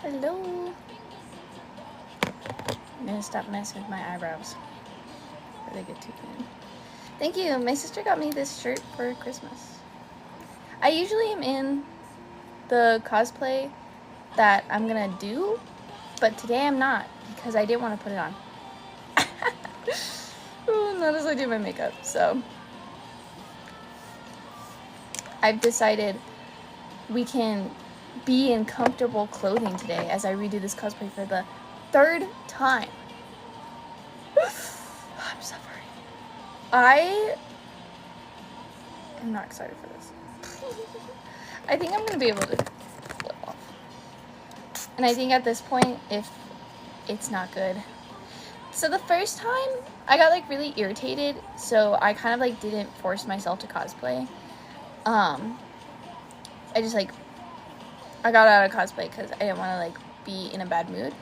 Hello. I'm gonna stop messing with my eyebrows. Or they get too thin. Thank you. My sister got me this shirt for Christmas. I usually am in the cosplay that I'm gonna do, but today I'm not because I didn't want to put it on. Ooh, not as I do my makeup, so I've decided we can be in comfortable clothing today as I redo this cosplay for the 3rd time. I'm suffering. I am not excited for this. I think I'm gonna be able to flip off. And I think at this point, if it's not good. So the first time, I got like really irritated, so I kind of like didn't force myself to cosplay. I just like, I got out of cosplay because I didn't want to like be in a bad mood.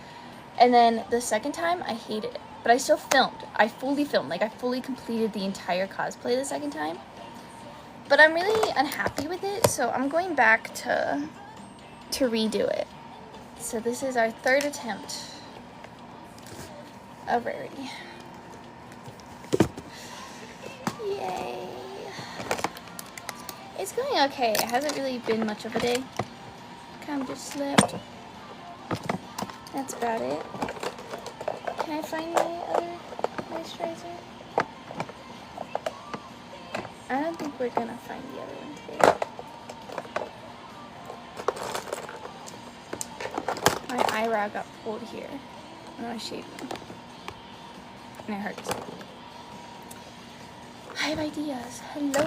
And then the second time, I hated it. But I still filmed. I fully filmed. Like, I fully completed the entire cosplay the second time. But I'm really unhappy with it, so I'm going back to redo it. So this is our 3rd attempt of Rarity. Yay. It's going okay. It hasn't really been much of a day. Kind of just slept. That's about it. Can I find my other moisturizer? I don't think we're gonna find the other one today. My eyebrow got pulled here when I was shaving. And it hurts. I have ideas. Hello.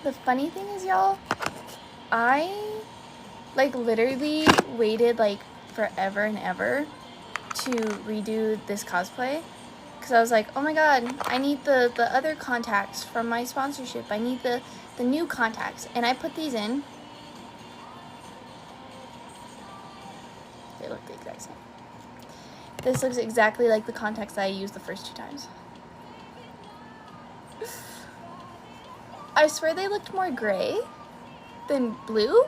The funny thing is, y'all, I like literally waited like forever and ever to redo this cosplay because I was like, oh my god, I need the other contacts from my sponsorship. I need the new contacts, and I put these in. They look the exact same. This looks exactly like the contacts that I used the first 2 times. I swear they looked more gray than blue.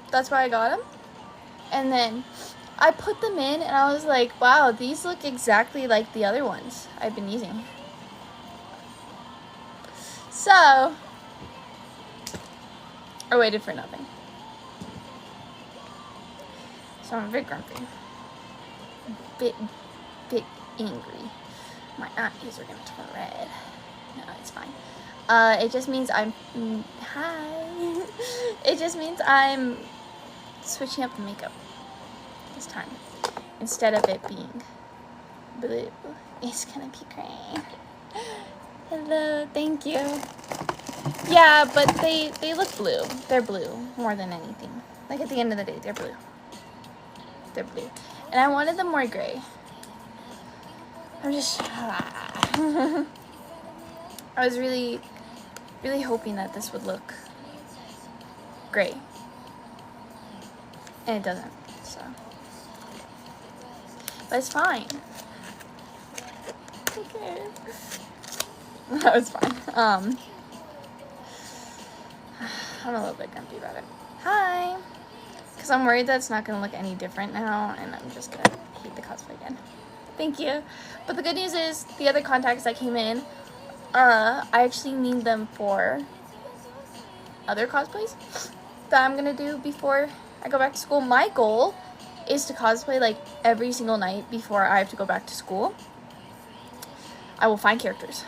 That's why I got them. And then I put them in and I was like, wow, these look exactly like the other ones I've been using. So, I waited for nothing. So I'm a bit grumpy. Bit angry. My eyes are gonna turn red. No, it's fine. It just means I'm, hi. It just means I'm switching up the makeup this time. Instead of it being blue, it's gonna be gray. Hello, thank you. Yeah, but they look blue. They're blue more than anything. Like at the end of the day, they're blue. They're blue. And I wanted them more gray. I'm just, I was really hoping that this would look gray. And it doesn't, so. But it's fine. Okay. That was fine. I'm a little bit grumpy about it. Hi! Because I'm worried that it's not going to look any different now, and I'm just going to hate the cosplay again. Thank you. But the good news is, the other contacts that came in, I actually need them for other cosplays that I'm going to do before I go back to school. My goal is to cosplay like every single night before I have to go back to school. I will find characters.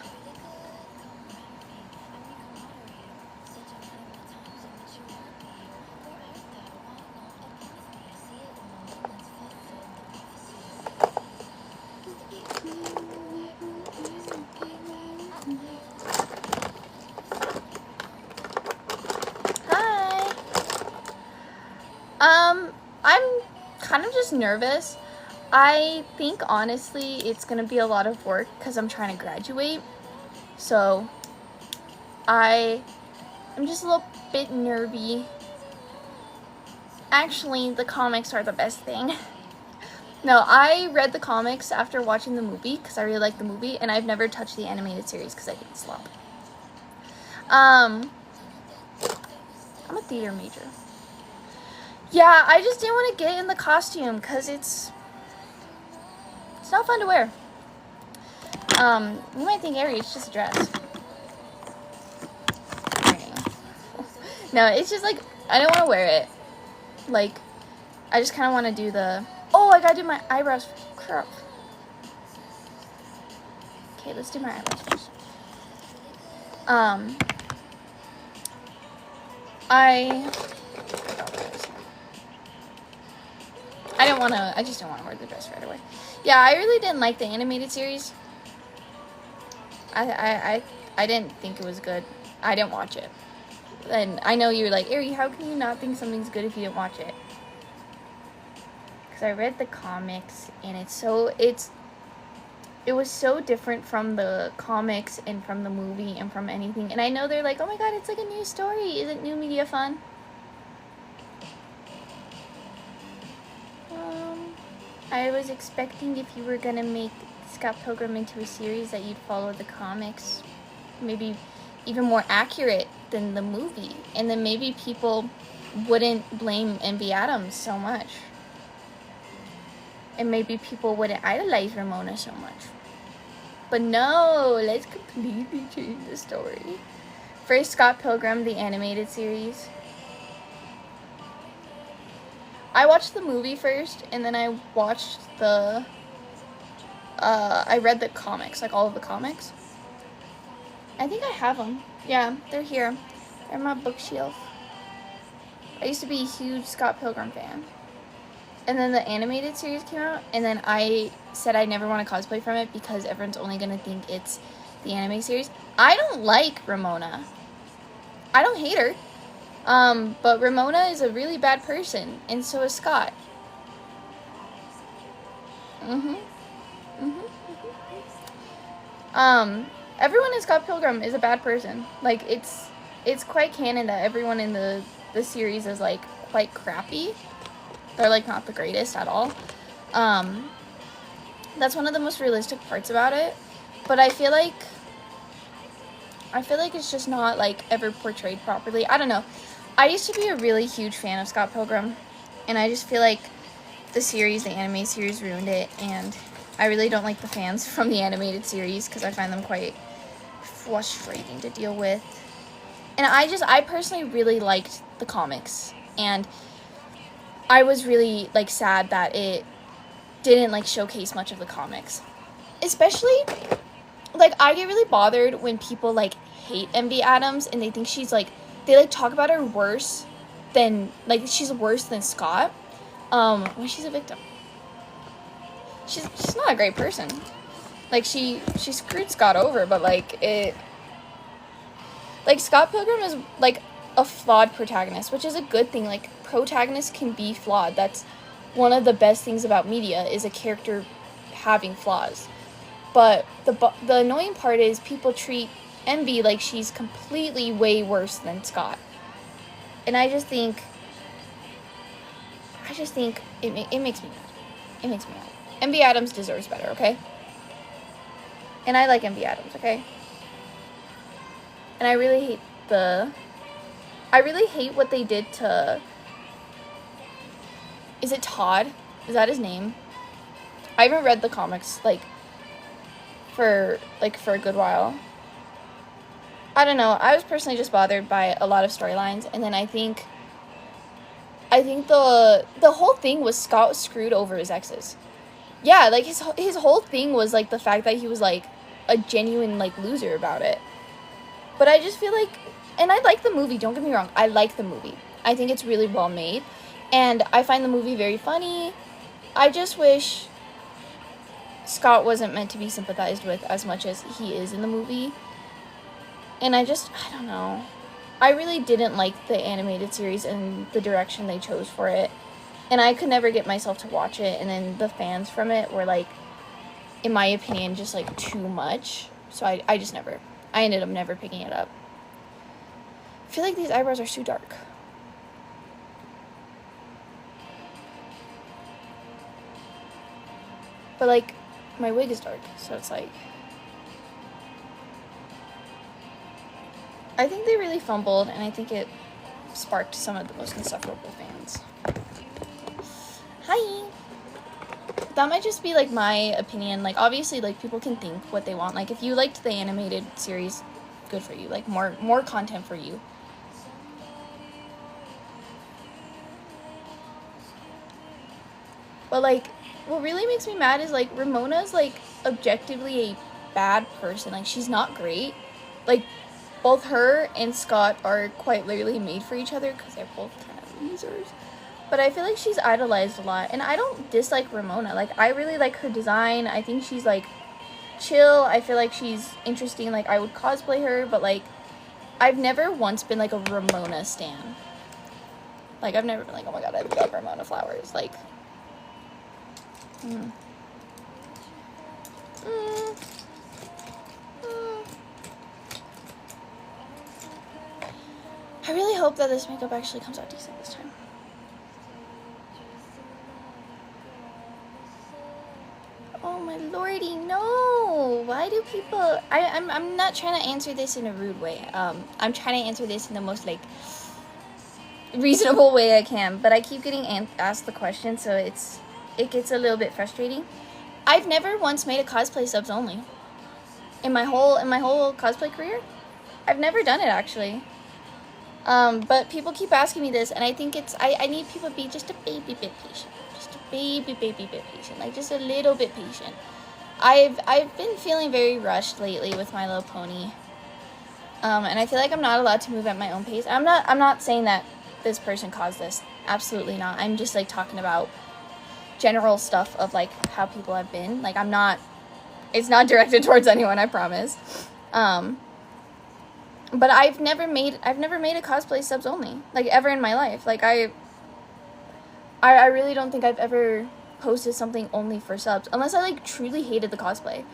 I'm kind of just nervous. I think honestly it's gonna be a lot of work because I'm trying to graduate. So I'm just a little bit nervy. Actually, the comics are the best thing. No, I read the comics after watching the movie because I really like the movie, and I've never touched the animated series because I think it's slop. I'm a theater major. Yeah, I just didn't want to get in the costume because it's not fun to wear. You might think, Ari, it's just a dress. No, it's just like, I don't want to wear it. Like, I just kind of want to do the, oh, I gotta do my eyebrows curl. Okay, let's do my eyebrows first. I just don't want to wear the dress right away. Yeah, I really didn't like the animated series. I didn't think it was good. I didn't watch it. And I know you're like, Ari, how can you not think something's good if you didn't watch it? Because I read the comics, and it was so different from the comics and from the movie and from anything. And I know they're like, oh my god, it's like a new story. Isn't new media fun? I was expecting if you were gonna make Scott Pilgrim into a series that you'd follow the comics, maybe even more accurate than the movie, and then maybe people wouldn't blame Envy Adams so much, and maybe people wouldn't idolize Ramona so much. But no, let's completely change the story. First, Scott Pilgrim, the animated series. I watched the movie first, and then I watched I read the comics, like all of the comics. I think I have them. Yeah, they're here. They're on my bookshelf. I used to be a huge Scott Pilgrim fan. And then the animated series came out, and then I said I never want to cosplay from it because everyone's only going to think it's the anime series. I don't like Ramona. I don't hate her. But Ramona is a really bad person, and so is Scott. Everyone in Scott Pilgrim is a bad person. Like, it's quite canon that everyone in the series is, like, quite crappy. They're, like, not the greatest at all. That's one of the most realistic parts about it. But I feel like it's just not, like, ever portrayed properly. I don't know. I used to be a really huge fan of Scott Pilgrim, and I just feel like the anime series ruined it, and I really don't like the fans from the animated series because I find them quite frustrating to deal with. And I personally really liked the comics, and I was really, like, sad that it didn't, like, showcase much of the comics. Especially, like, I get really bothered when people, like, hate Envy Adams, and they think she's, like, they, like, talk about her worse than, like, she's worse than Scott, when she's a victim. She's not a great person. Like, she screwed Scott over, but, like, Scott Pilgrim is, like, a flawed protagonist, which is a good thing. Like, protagonists can be flawed. That's one of the best things about media, is a character having flaws. But the annoying part is people treat Envy like she's completely way worse than Scott. And I just think it makes me mad. It makes me mad. Envy Adams deserves better, okay? And I like Envy Adams, okay? And I really hate what they did to, is it Todd? Is that his name? I haven't read the comics, like, for a good while. I don't know. I was personally just bothered by a lot of storylines, and then I think the whole thing was Scott screwed over his exes. Yeah, like, his whole thing was, like, the fact that he was, like, a genuine, like, loser about it. But I just feel like, and I like the movie, don't get me wrong, I like the movie. I think it's really well made, and I find the movie very funny. I just wish Scott wasn't meant to be sympathized with as much as he is in the movie. And I don't know. I really didn't like the animated series and the direction they chose for it. And I could never get myself to watch it. And then the fans from it were, like, in my opinion, just, like, too much. So I ended up never picking it up. I feel like these eyebrows are too dark. But, like, my wig is dark, so it's like, I think they really fumbled, and I think it sparked some of the most insufferable fans. Hi. That might just be, like, my opinion. Like, obviously, like, people can think what they want. Like, if you liked the animated series, good for you. Like, more content for you. But, like, what really makes me mad is, like, Ramona's, like, objectively a bad person. Like, she's not great. Like, both her and Scott are quite literally made for each other because they're both kind of losers. But I feel like she's idolized a lot. And I don't dislike Ramona. Like, I really like her design. I think she's, like, chill. I feel like she's interesting. Like, I would cosplay her. But, like, I've never once been, like, a Ramona stan. Like, I've never been like, oh my god, I love Ramona flowers. Like, I really hope that this makeup actually comes out decent this time. Oh my lordy, no! Why do people... I'm not trying to answer this in a rude way. I'm trying to answer this in the most, like, reasonable way I can. But I keep getting asked the question, so it gets a little bit frustrating. I've never once made a cosplay subs only. In my whole cosplay career, I've never done it actually. But people keep asking me this, and I think I need people to be just a baby bit patient. Just a baby bit patient. Like, just a little bit patient. I've been feeling very rushed lately with My Little Pony. And I feel like I'm not allowed to move at my own pace. I'm not saying that this person caused this. Absolutely not. I'm just, like, talking about general stuff of, like, how people have been. Like, it's not directed towards anyone, I promise. But I've never made a cosplay subs only, like, ever in my life. Like, I really don't think I've ever posted something only for subs, unless I, like, truly hated the cosplay.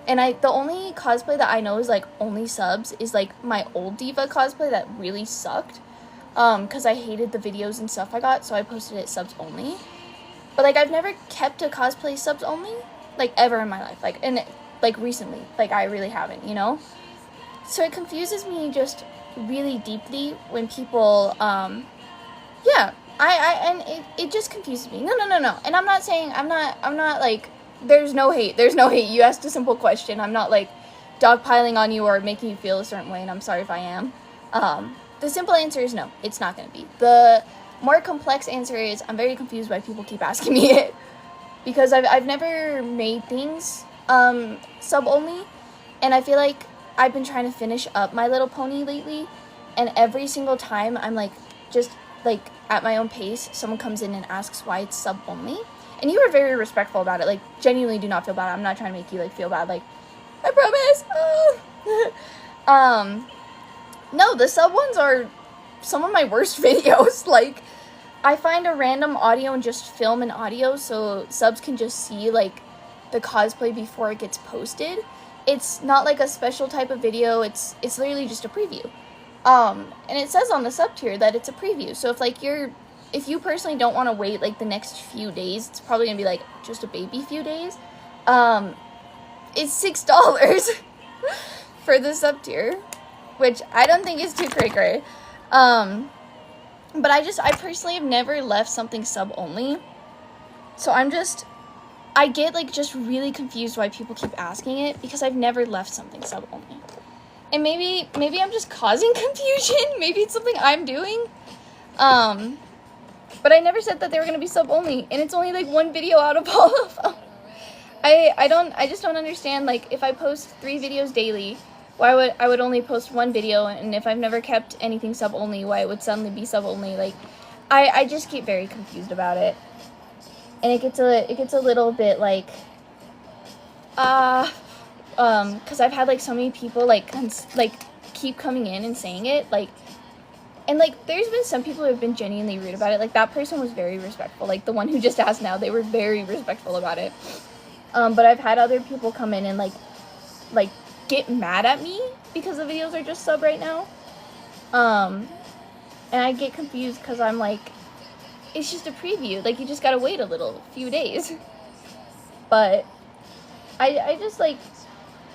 And the only cosplay that I know is, like, only subs is, like, my old Diva cosplay that really sucked, because I hated the videos and stuff I got, so I posted it subs only. But, like, I've never kept a cosplay subs only, like, ever in my life, like, and, like, recently, like, I really haven't, you know? So it confuses me just really deeply when people, yeah, it just confuses me. No. And I'm not saying, I'm not, like, there's no hate. You asked a simple question. I'm not, like, dogpiling on you or making you feel a certain way, and I'm sorry if I am. The simple answer is no, it's not going to be. The more complex answer is I'm very confused why people keep asking me it. Because I've never made things, sub-only, and I feel like I've been trying to finish up My Little Pony lately, and every single time I'm, like, just, like, at my own pace, someone comes in and asks why it's sub-only, and you were very respectful about it. Like, genuinely do not feel bad. I'm not trying to make you, like, feel bad. Like, I promise. No, the sub ones are some of my worst videos. Like, I find a random audio and just film an audio so subs can just see, like, the cosplay before it gets posted. It's not like a special type of video. It's literally just a preview. And it says on the sub tier that it's a preview. So if you personally don't want to wait, like, the next few days, it's probably gonna be, like, just a baby few days. It's $6 for the sub tier, which I don't think is too cray-cray. But I personally have never left something sub only. So I get, like, just really confused why people keep asking it, because I've never left something sub only. And maybe I'm just causing confusion. Maybe it's something I'm doing. But I never said that they were gonna be sub only, and it's only, like, one video out of all of them. I just don't understand, like, if I post 3 videos daily, why would I only post 1 video, and if I've never kept anything sub only, why it would suddenly be sub only? Like, I just get very confused about it. And it gets a little bit, like, because I've had, like, so many people, like, keep coming in and saying it, like, and, like, there's been some people who have been genuinely rude about it. Like, that person was very respectful. Like, the one who just asked now, they were very respectful about it. But I've had other people come in and, like, get mad at me because the videos are just sub right now. And I get confused because I'm like, it's just a preview. Like, you just gotta wait a few days. But I just, like,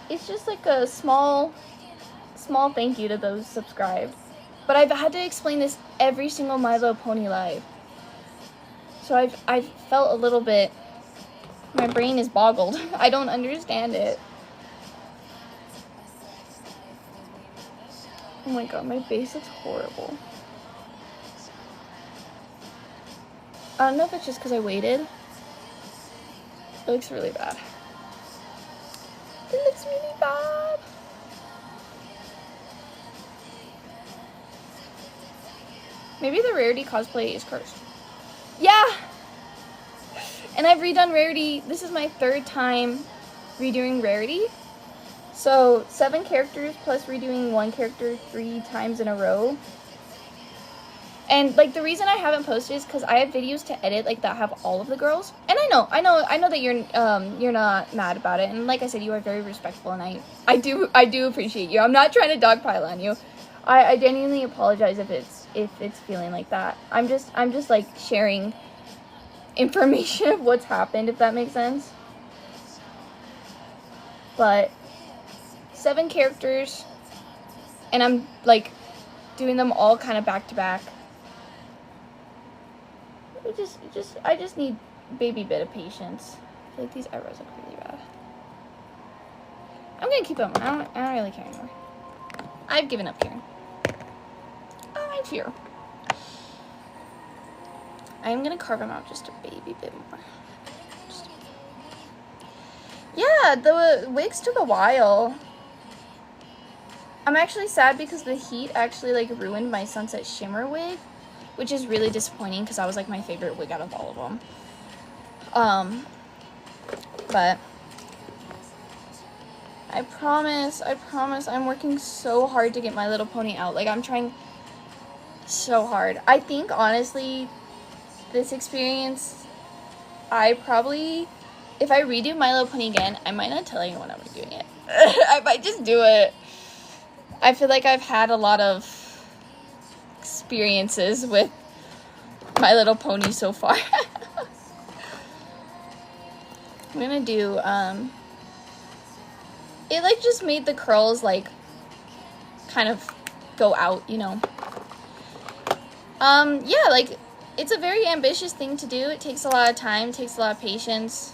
it's just, like, a small thank you to those subscribed. But I've had to explain this every single My Little Pony live. So I've felt a little bit, my brain is boggled. I don't understand it. Oh my god, my base looks horrible. I don't know if it's just because I waited. It looks really bad. It looks really bad. Maybe the Rarity cosplay is cursed. Yeah! And I've redone Rarity. This is my 3rd time redoing Rarity. So 7 characters plus redoing 1 character 3 times in a row. And like the reason I haven't posted is because I have videos to edit like that have all of the girls. And I know that you're not mad about it. And like I said, you are very respectful, and I do appreciate you. I'm not trying to dogpile on you. I genuinely apologize if it's feeling like that. I'm just like sharing information of what's happened, if that makes sense. But 7 characters, and I'm like doing them all kind of back to back. I just need a baby bit of patience. I feel like these eyebrows look really bad. I'm gonna keep them. I don't really care anymore. I've given up caring. I'm here. I'm gonna carve them out just a baby bit more. Yeah, the wigs took a while. I'm actually sad because the heat actually like ruined my Sunset Shimmer wig, which is really disappointing because that was like my favorite wig out of all of them. But I promise I'm working so hard to get My Little Pony out. Like, I'm trying so hard. I think honestly this experience, I probably, if I redo My Little Pony again, I might not tell anyone I'm doing it. I might just do it. I feel like I've had a lot of experiences with My Little Pony so far. I'm gonna do, it like just made the curls like kind of go out, you know. Yeah, like it's a very ambitious thing to do. It takes a lot of time, takes a lot of patience.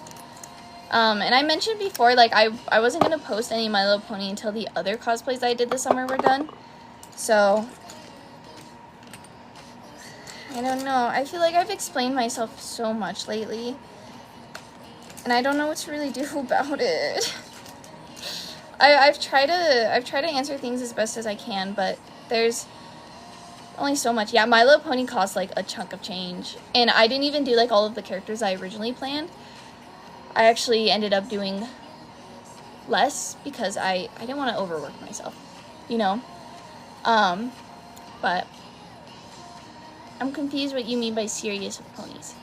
And I mentioned before, like, I wasn't gonna post any My Little Pony until the other cosplays I did this summer were done. So, I don't know. I feel like I've explained myself so much lately, and I don't know what to really do about it. I've tried to answer things as best as I can, but there's only so much. Yeah, My Little Pony costs like a chunk of change, and I didn't even do like all of the characters I originally planned. I actually ended up doing less because I didn't want to overwork myself, you know. But I'm confused what you mean by serious with ponies.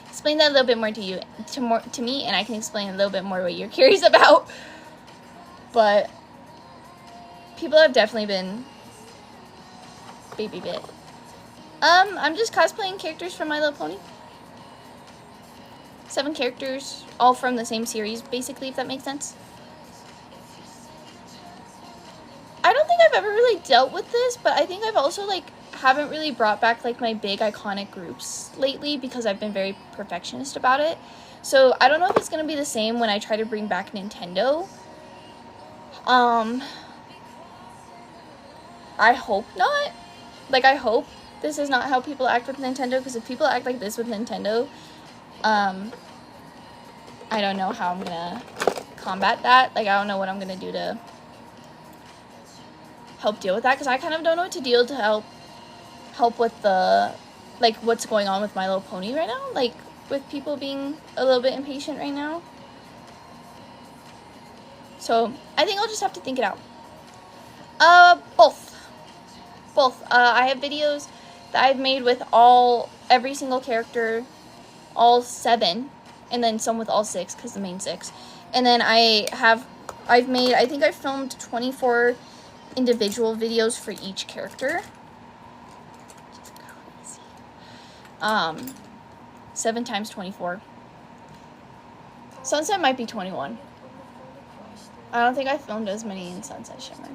Explain that a little bit more to me, and I can explain a little bit more what you're curious about. But people have definitely been baby bit. I'm just cosplaying characters from My Little Pony. 7 characters, all from the same series, basically, if that makes sense. I don't think I've ever really dealt with this, but I think I've also, like, haven't really brought back, like, my big iconic groups lately because I've been very perfectionist about it. So, I don't know if it's going to be the same when I try to bring back Nintendo. I hope not. Like, I hope this is not how people act with Nintendo, because if people act like this with Nintendo, I don't know how I'm gonna combat that. Like, I don't know what I'm gonna do to help deal with that, because I kind of don't know what to do to help with the, like, what's going on with My Little Pony right now, like, with people being a little bit impatient right now. So, I think I'll just have to think it out. Both. I have videos that I've made with every single character, all 7, and then some with all 6, because the main 6. And then I think I've filmed 24 individual videos for each character. 7 times 24. Sunset might be 21. I don't think I filmed as many in Sunset Shimmer.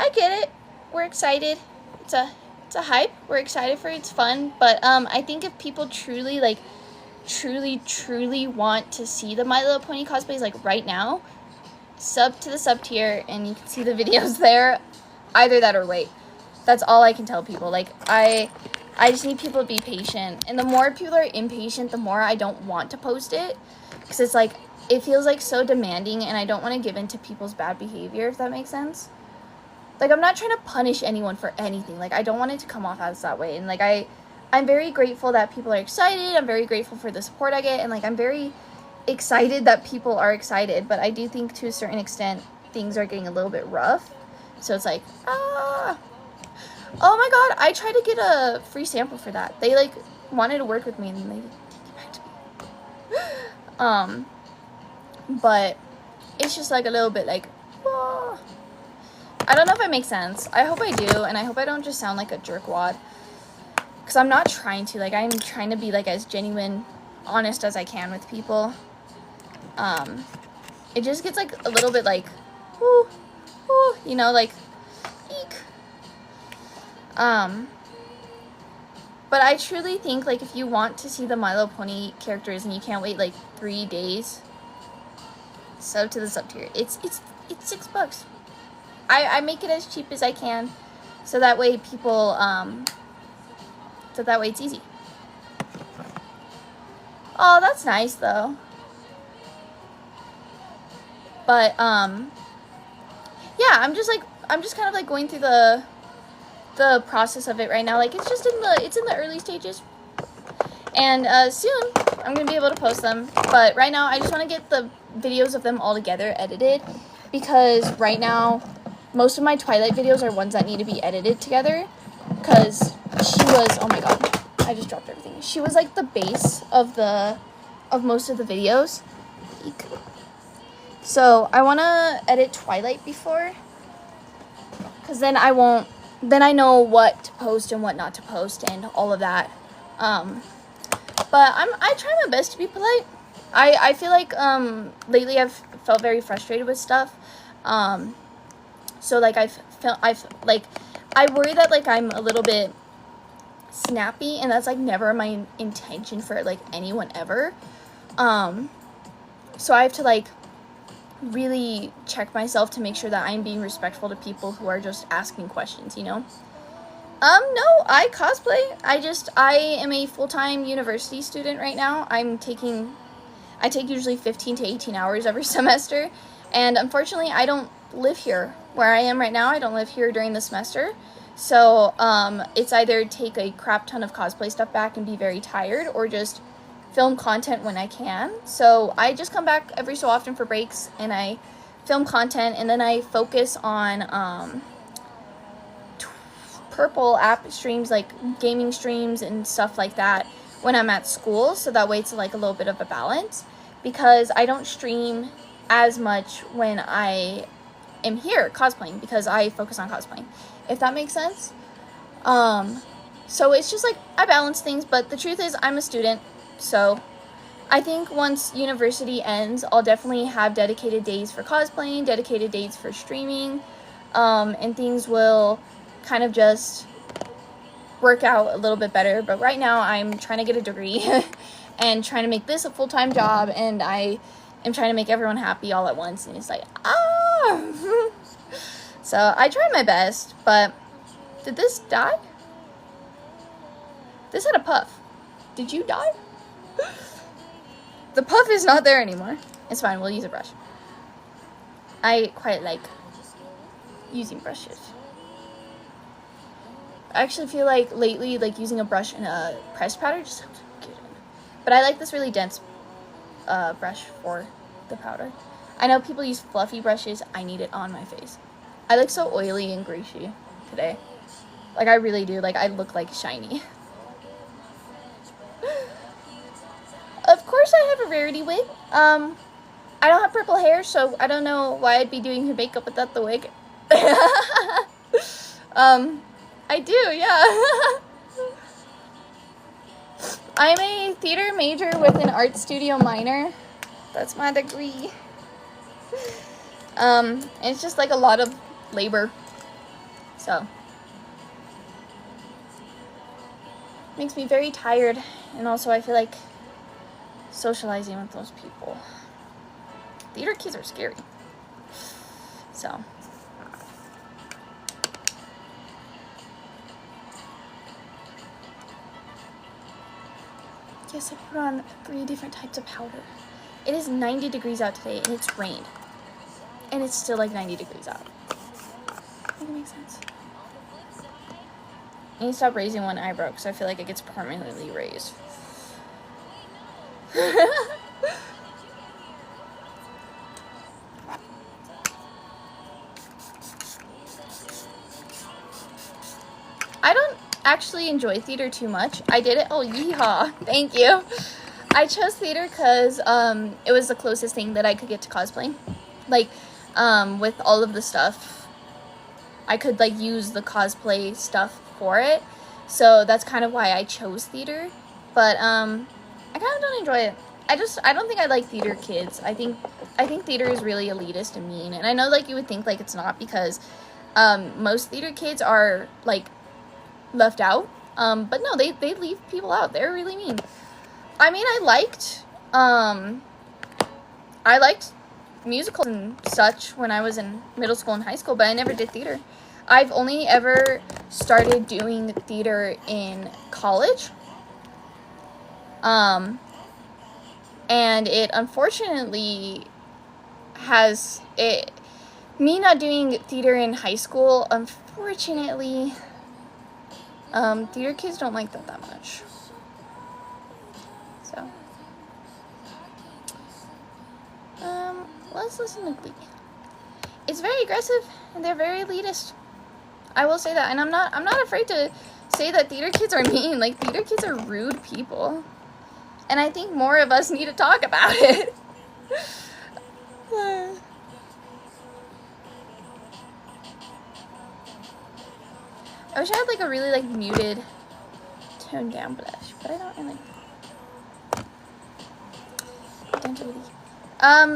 I get it. We're excited. It's a hype. We're excited for it. It's fun. But I think if people truly want to see the My Little Pony cosplays like right now, sub to the sub tier and you can see the videos there. Either that or wait. That's all I can tell people. Like I just need people to be patient. And the more people are impatient, the more I don't want to post it. Because it's like, it feels like so demanding and I don't want to give in to people's bad behavior, if that makes sense. Like, I'm not trying to punish anyone for anything. Like, I don't want it to come off as that way. And, like, I'm very grateful that people are excited. I'm very grateful for the support I get. And, like, I'm very excited that people are excited. But I do think, to a certain extent, things are getting a little bit rough. So it's like, oh my god, I tried to get a free sample for that. They, like, wanted to work with me, and they didn't get back to me. But it's just, like, a little bit, like, whoa. I don't know if it makes sense. I hope I do, and I hope I don't just sound like a jerkwad. Because I'm not trying to. Like, I'm trying to be, like, as genuine, honest as I can with people. It just gets, like, a little bit, like, whoo, whoo, you know, like, eek. But I truly think, like, if you want to see the My Little Pony characters and you can't wait, like, 3 days, sub to the sub tier. It's $6. I make it as cheap as I can, so that way people, so that way it's easy. Oh, that's nice, though. But, yeah, I'm just kind of, like, going through the process of it right now. Like, it's in the early stages. And, soon, I'm gonna be able to post them. But right now, I just want to get the videos of them all together edited. Because right now, most of my Twilight videos are ones that need to be edited together. Because she was, oh my god, I just dropped everything. She was, like, the base of most of the videos. Eek. So, I want to edit Twilight before. Because then I know what to post and what not to post and all of that. But I try my best to be polite. I feel like, lately I've felt very frustrated with stuff. So, like, I worry that, like, I'm a little bit snappy, and that's, like, never my intention for, like, anyone ever. So I have to, like, really check myself to make sure that I'm being respectful to people who are just asking questions, you know? No, I cosplay. I am a full-time university student right now. I take usually 15 to 18 hours every semester, and unfortunately, I don't live here. Where I am right now, I don't live here during the semester, so, it's either take a crap ton of cosplay stuff back and be very tired, or just film content when I can. So, I just come back every so often for breaks, and I film content, and then I focus on, Purple app streams, like gaming streams and stuff like that when I'm at school, so that way it's like a little bit of a balance, because I don't stream as much when I am here cosplaying, because I focus on cosplaying, if that makes sense. So it's just like I balance things, but the truth is I'm a student, so I think once university ends, I'll definitely have dedicated days for cosplaying, dedicated days for streaming, and things will kind of just work out a little bit better. But right now I'm trying to get a degree and trying to make this a full-time job, and I am trying to make everyone happy all at once, and it's like, so I tried my best. But did this die? This had a puff. Did you die? The puff is not there anymore. It's fine, we'll use a brush. I quite like using brushes. I actually feel like lately, like, using a brush and a pressed powder just sounds good. But I like this really dense brush for the powder. I know people use fluffy brushes. I need it on my face. I look so oily and greasy today. Like, I really do. Like, I look like shiny. Of course I have a Rarity wig. I don't have purple hair, so I don't know why I'd be doing her makeup without the wig. I do, yeah. I'm a theater major with an art studio minor. That's my degree. It's just like a lot of labor. So, makes me very tired, and also I feel like socializing with those people. Theater kids are scary. So, yes, I put on 3 different types of powder. It is 90 degrees out today, and it's rained. And it's still like 90 degrees out. I think it makes sense. I need to stop raising one eyebrow because I feel like it gets permanently raised. I don't actually enjoy theater too much. I did it. Oh, yeehaw. Thank you. I chose theater because it was the closest thing that I could get to cosplaying. Like, with all of the stuff, I could, like, use the cosplay stuff for it. So that's kind of why I chose theater. But, I kind of don't enjoy it. I don't think I like theater kids. I think theater is really elitist and mean. And I know, like, you would think, like, it's not because, most theater kids are, like, left out. But no, they leave people out. They're really mean. I mean, I liked musicals and such when I was in middle school and high school, but I never did theater. I've only ever started doing theater in college. And it unfortunately me not doing theater in high school, unfortunately, theater kids don't like that much. So, let's listen to Glee. It's very aggressive, and they're very elitist. I will say that, and I'm not afraid to say that theater kids are mean. Like, theater kids are rude people. And I think more of us need to talk about it. I wish I had, like, a really, like, muted, toned down blush, but I don't really.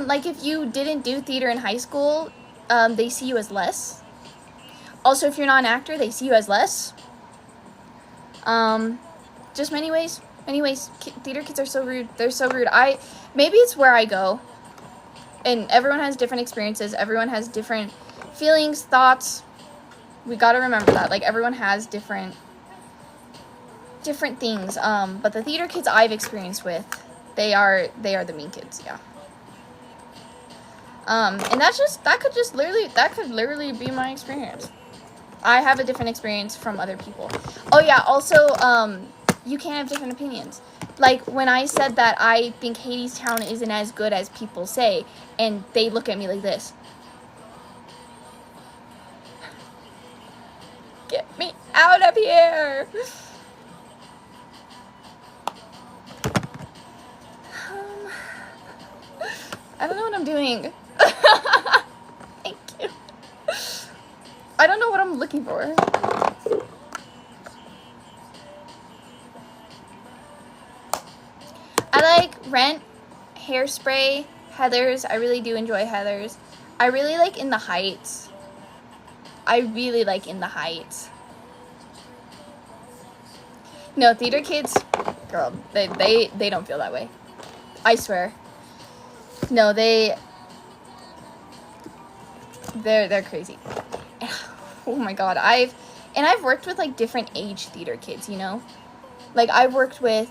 Like, if you didn't do theater in high school, they see you as less. Also, if you're not an actor, they see you as less. Just many ways. Anyways, theater kids are so rude. They're so rude. Maybe it's where I go. And everyone has different experiences. Everyone has different feelings, thoughts. We gotta remember that. Like, everyone has different things. But the theater kids I've experienced with, they are the mean kids, yeah. And that could literally be my experience. I have a different experience from other people. Oh yeah, also, you can't have different opinions. Like, when I said that I think Hadestown isn't as good as people say, and they look at me like this. Get me out of here! I don't know what I'm doing. Thank you. I don't know what I'm looking for. I like Rent, Hairspray, Heathers. I really do enjoy Heathers. I really like In the Heights. No, theater kids, girl, they don't feel that way. I swear. No, they're crazy. Oh my god, I've worked with, like, different age theater kids, you know? Like, I've worked with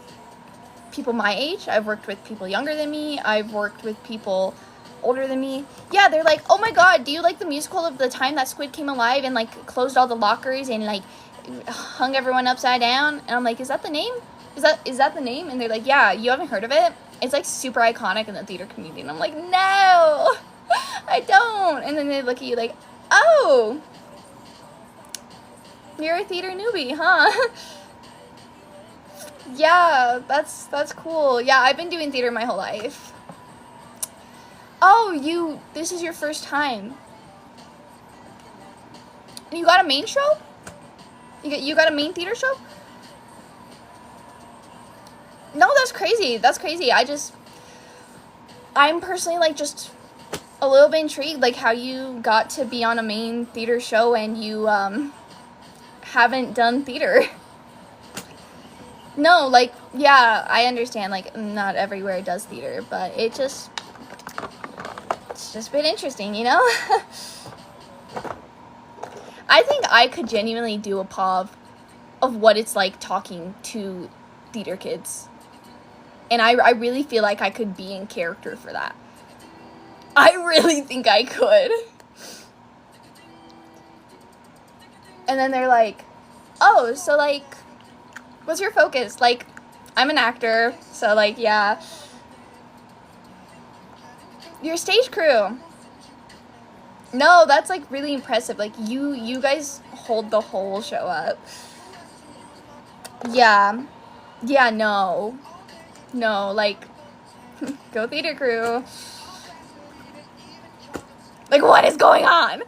people my age, I've worked with people younger than me, I've worked with people older than me. Yeah, they're like, oh my god, do you like the musical of the time that Squid came alive and, like, closed all the lockers and, like, hung everyone upside down? And I'm like, is that the name? Is that the name? And they're like, yeah, you haven't heard of it? It's, like, super iconic in the theater community. And I'm like, no, I don't. And then they look at you like, oh, you're a theater newbie, huh? Yeah, that's cool. Yeah, I've been doing theater my whole life. Oh, this is your first time. And you got a main show? You got a main theater show? No, that's crazy. That's crazy. I'm personally, like, just a little bit intrigued, like, how you got to be on a main theater show and you haven't done theater. No, like, yeah, I understand, like, not everywhere does theater, but it's just been interesting, you know? I think I could genuinely do a POV of what it's like talking to theater kids. And I really feel like I could be in character for that. I really think I could. And then they're like, oh, so, like, what's your focus? Like, I'm an actor, so, like, yeah. Your stage crew. No, that's, like, really impressive. Like, you guys hold the whole show up. Yeah. Yeah, no. No, like, go theater crew. Like, what is going on?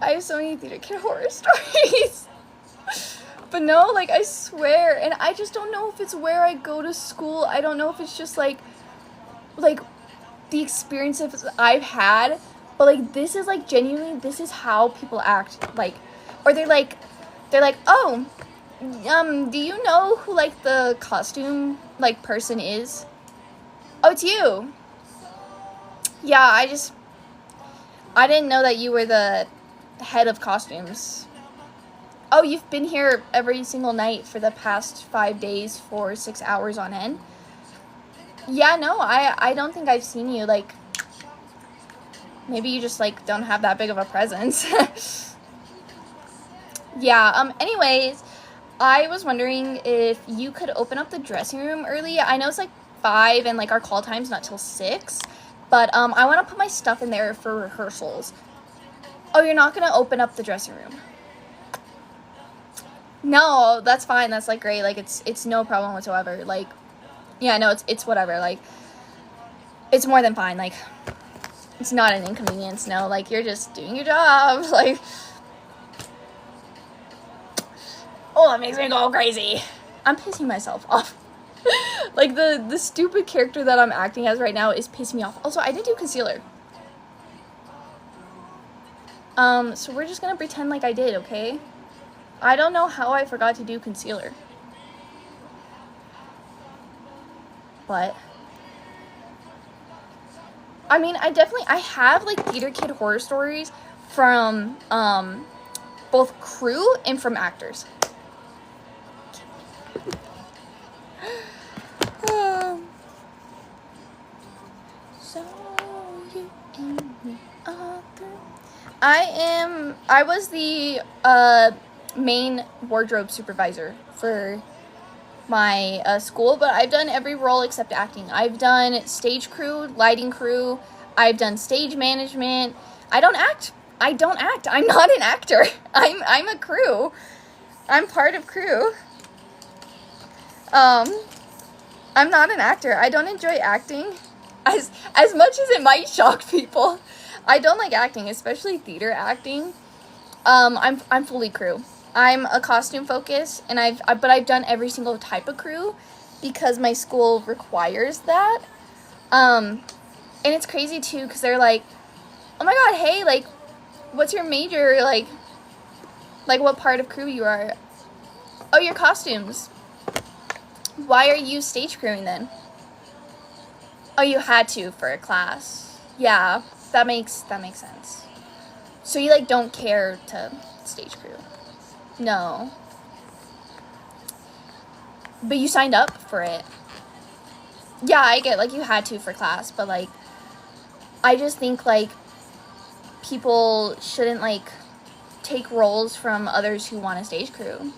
I have so many theater kid horror stories. But no, like, I swear, and I just don't know if it's where I go to school. I don't know if it's just, like, the experiences I've had. But, like, this is, like, genuinely, this is how people act. Like, or they're like, oh, do you know who, like, the costume, like, person is? Oh, it's you. Yeah, I didn't know that you were the head of costumes. Oh, you've been here every single night for the past 5 days for 6 hours on end? Yeah, no, I don't think I've seen you, like, maybe you just, like, don't have that big of a presence. Yeah, anyways, I was wondering if you could open up the dressing room early. I know it's, like, 5 and, like, our call time's not till 6, but, I want to put my stuff in there for rehearsals. Oh, you're not going to open up the dressing room? No, that's fine. That's, like, great. Like, it's no problem whatsoever. Like, yeah, no, it's whatever. Like, it's more than fine. Like, it's not an inconvenience. No, like, you're just doing your job. Like, oh, that makes me go crazy. I'm pissing myself off. Like, the stupid character that I'm acting as right now is pissing me off. Also, I did do concealer. So we're just gonna pretend like I did, okay? I don't know how I forgot to do concealer. But I mean, I have, like, theater kid horror stories from, both crew and from actors. So you and me are through. I was the, main wardrobe supervisor for my school, but I've done every role except acting. I've done stage crew, lighting crew, I've done stage management. I don't act. I'm not an actor. I'm a crew. I'm part of crew. I'm not an actor. I don't enjoy acting. As much as it might shock people, I don't like acting, especially theater acting. I'm fully crew. I'm a costume focus, and but I've done every single type of crew because my school requires that. And it's crazy too, because they're like, oh my god, hey, like, what's your major, like what part of crew you are? Oh, your costumes. Why are you stage crewing then? Oh, you had to for a class. Yeah, that makes sense. So you, like, don't care to stage crew? No. But you signed up for it. Yeah, I get, like, you had to for class, but, like, I just think, like, people shouldn't, like, take roles from others who want a stage crew.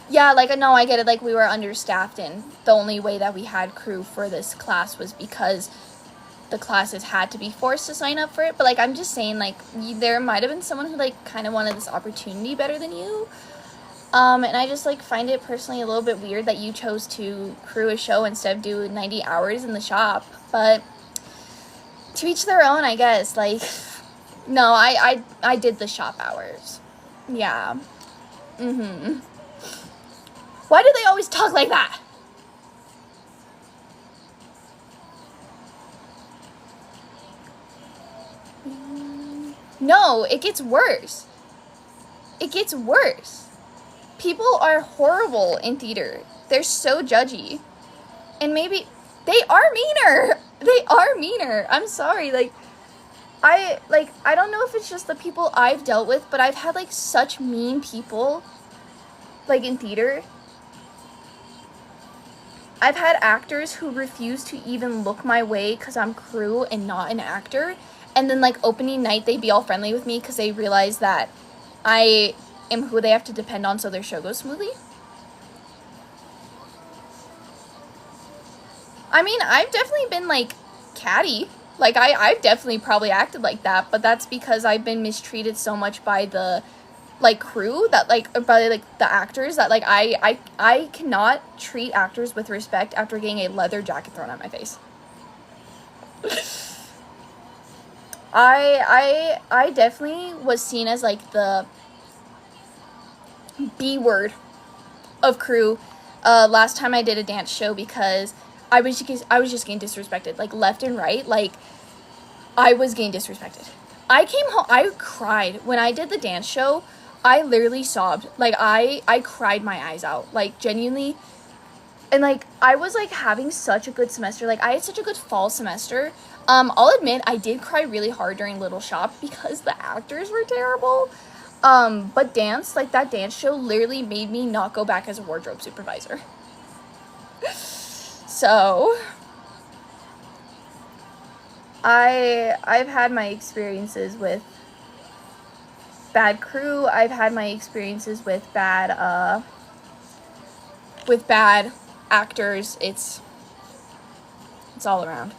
Yeah, like, no, I get it, like, we were understaffed, and the only way that we had crew for this class was because the classes had to be forced to sign up for it. But, like, I'm just saying, like, there might have been someone who, like, kind of wanted this opportunity better than you. And I just, like, find it personally a little bit weird that you chose to crew a show instead of do 90 hours in the shop. But to each their own, I guess. Like, no, I did the shop hours. Yeah. Mm-hmm. Why do they always talk like that? No, it gets worse. It gets worse. People are horrible in theater. They're so judgy. And maybe they are meaner. They are meaner. I'm sorry. I don't know if it's just the people I've dealt with, but I've had like such mean people like in theater. I've had actors who refuse to even look my way because I'm crew and not an actor. And then like opening night, they'd be all friendly with me because they realize that I am who they have to depend on so their show goes smoothly. I mean, I've definitely been like catty. Like I've definitely probably acted like that, but that's because I've been mistreated so much by the like crew that like by like the actors that like I cannot treat actors with respect after getting a leather jacket thrown at my face. I definitely was seen as like the B word of crew last time I did a dance show because I was just getting disrespected like left and right. Like I was getting disrespected. I came home, I cried when I did the dance show. I literally sobbed. Like I cried my eyes out, like genuinely. And like I was like having such a good semester. Like I had such a good fall semester. I'll admit I did cry really hard during Little Shop because the actors were terrible. But dance, like that dance show literally made me not go back as a wardrobe supervisor. So I've had my experiences with bad crew. I've had my experiences with bad actors. It's all around.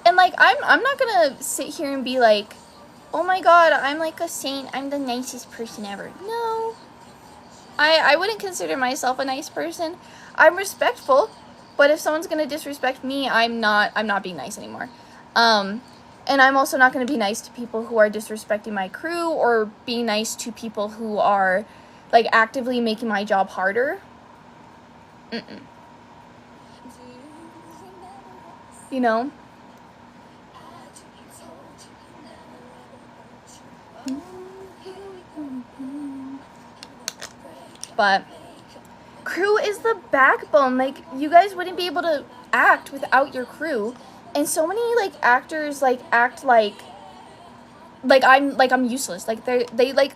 And like I'm not gonna sit here and be like, oh my god, I'm like a saint, I'm the nicest person ever. No. I wouldn't consider myself a nice person. I'm respectful, but if someone's gonna disrespect me, I'm not being nice anymore. And I'm also not going to be nice to people who are disrespecting my crew or be nice to people who are, like, actively making my job harder. Mm-mm. You know? But crew is the backbone. Like, you guys wouldn't be able to act without your crew. And so many like actors like act like I'm useless. Like they like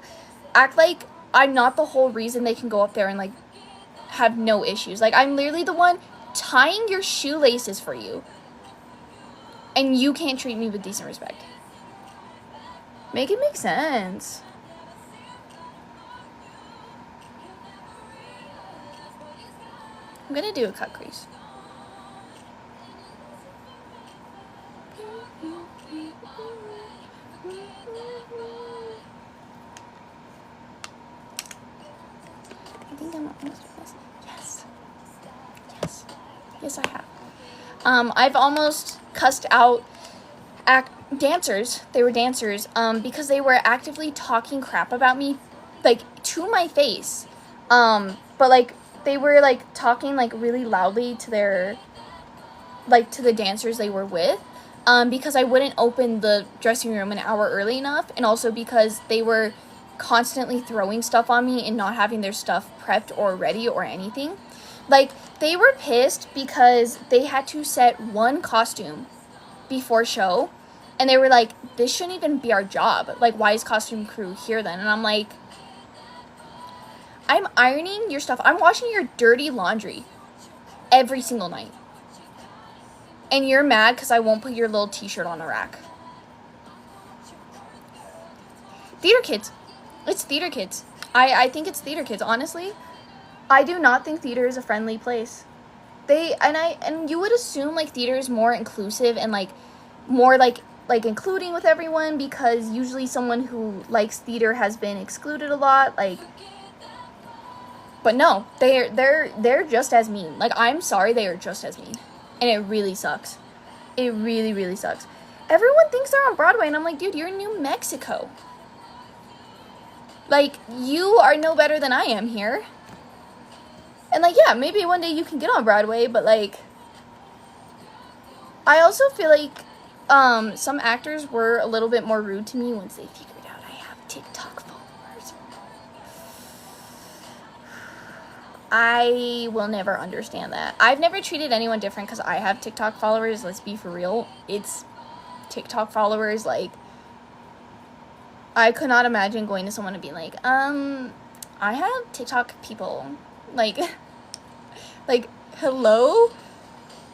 act like I'm not the whole reason they can go up there and like have no issues. Like I'm literally the one tying your shoelaces for you. And you can't treat me with decent respect. Make it make sense. I'm gonna do a cut crease. I think I'm almost finished. Yes, I have. I've almost cussed out dancers. They were dancers because they were actively talking crap about me, like to my face. But like they were like talking like really loudly to their to the dancers they were with. Because I wouldn't open the dressing room an hour early enough, and also because they were constantly throwing stuff on me and not having their stuff prepped or ready or anything. Like, they were pissed because they had to set one costume before show, and they were like, this shouldn't even be our job. Like, why is costume crew here then? And I'm like, I'm ironing your stuff. I'm washing your dirty laundry every single night. And you're mad because I won't put your little t-shirt on a rack. Theater kids. It's theater kids. I think it's theater kids, honestly. I do not think theater is a friendly place. And you would assume like theater is more inclusive and like more like including with everyone, because usually someone who likes theater has been excluded a lot, like. But no, they're just as mean. Like, I'm sorry, they are just as mean. And it really sucks. It really, really sucks. Everyone thinks they're on Broadway, and I'm like, dude, you're in New Mexico. Like, you are no better than I am here. And, like, yeah, maybe one day you can get on Broadway, but, like, I also feel like some actors were a little bit more rude to me once they figured out TikTok followers. I will never understand that. I've never treated anyone different because I have TikTok followers. Let's be for real. It's TikTok followers. Like, I could not imagine going to someone and being like, I have TikTok people. Like, like, hello?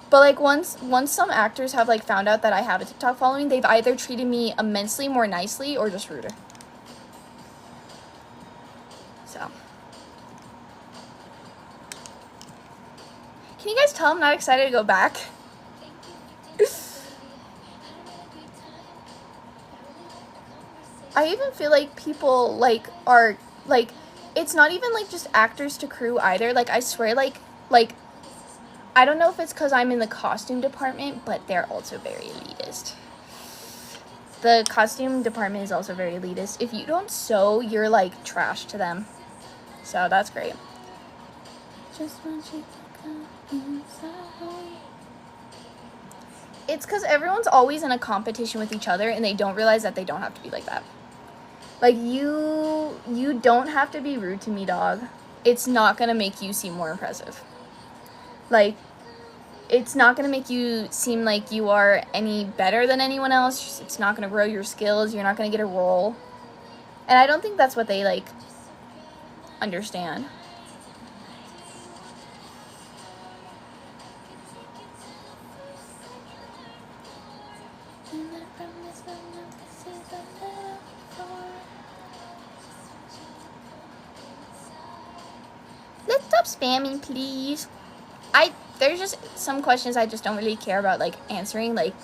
But, like, once some actors have, like, found out that I have a TikTok following, they've either treated me immensely more nicely or just ruder. So. Can you guys tell I'm not excited to go back? I even feel like people, like, are, like, it's not even, like, just actors to crew either. Like, I swear, like, I don't know if it's because I'm in the costume department, but they're also very elitist. The costume department is also very elitist. If you don't sew, you're, like, trash to them. So, that's great. Just want you to come inside. It's because everyone's always in a competition with each other, and they don't realize that they don't have to be like that. Like, you don't have to be rude to me, dog. It's not gonna make you seem more impressive. Like, it's not gonna make you seem like you are any better than anyone else. It's not gonna grow your skills. You're not gonna get a role. And I don't think that's what they, like, understand. Let's stop spamming, please. There's just some questions I just don't really care about, like, answering. Like,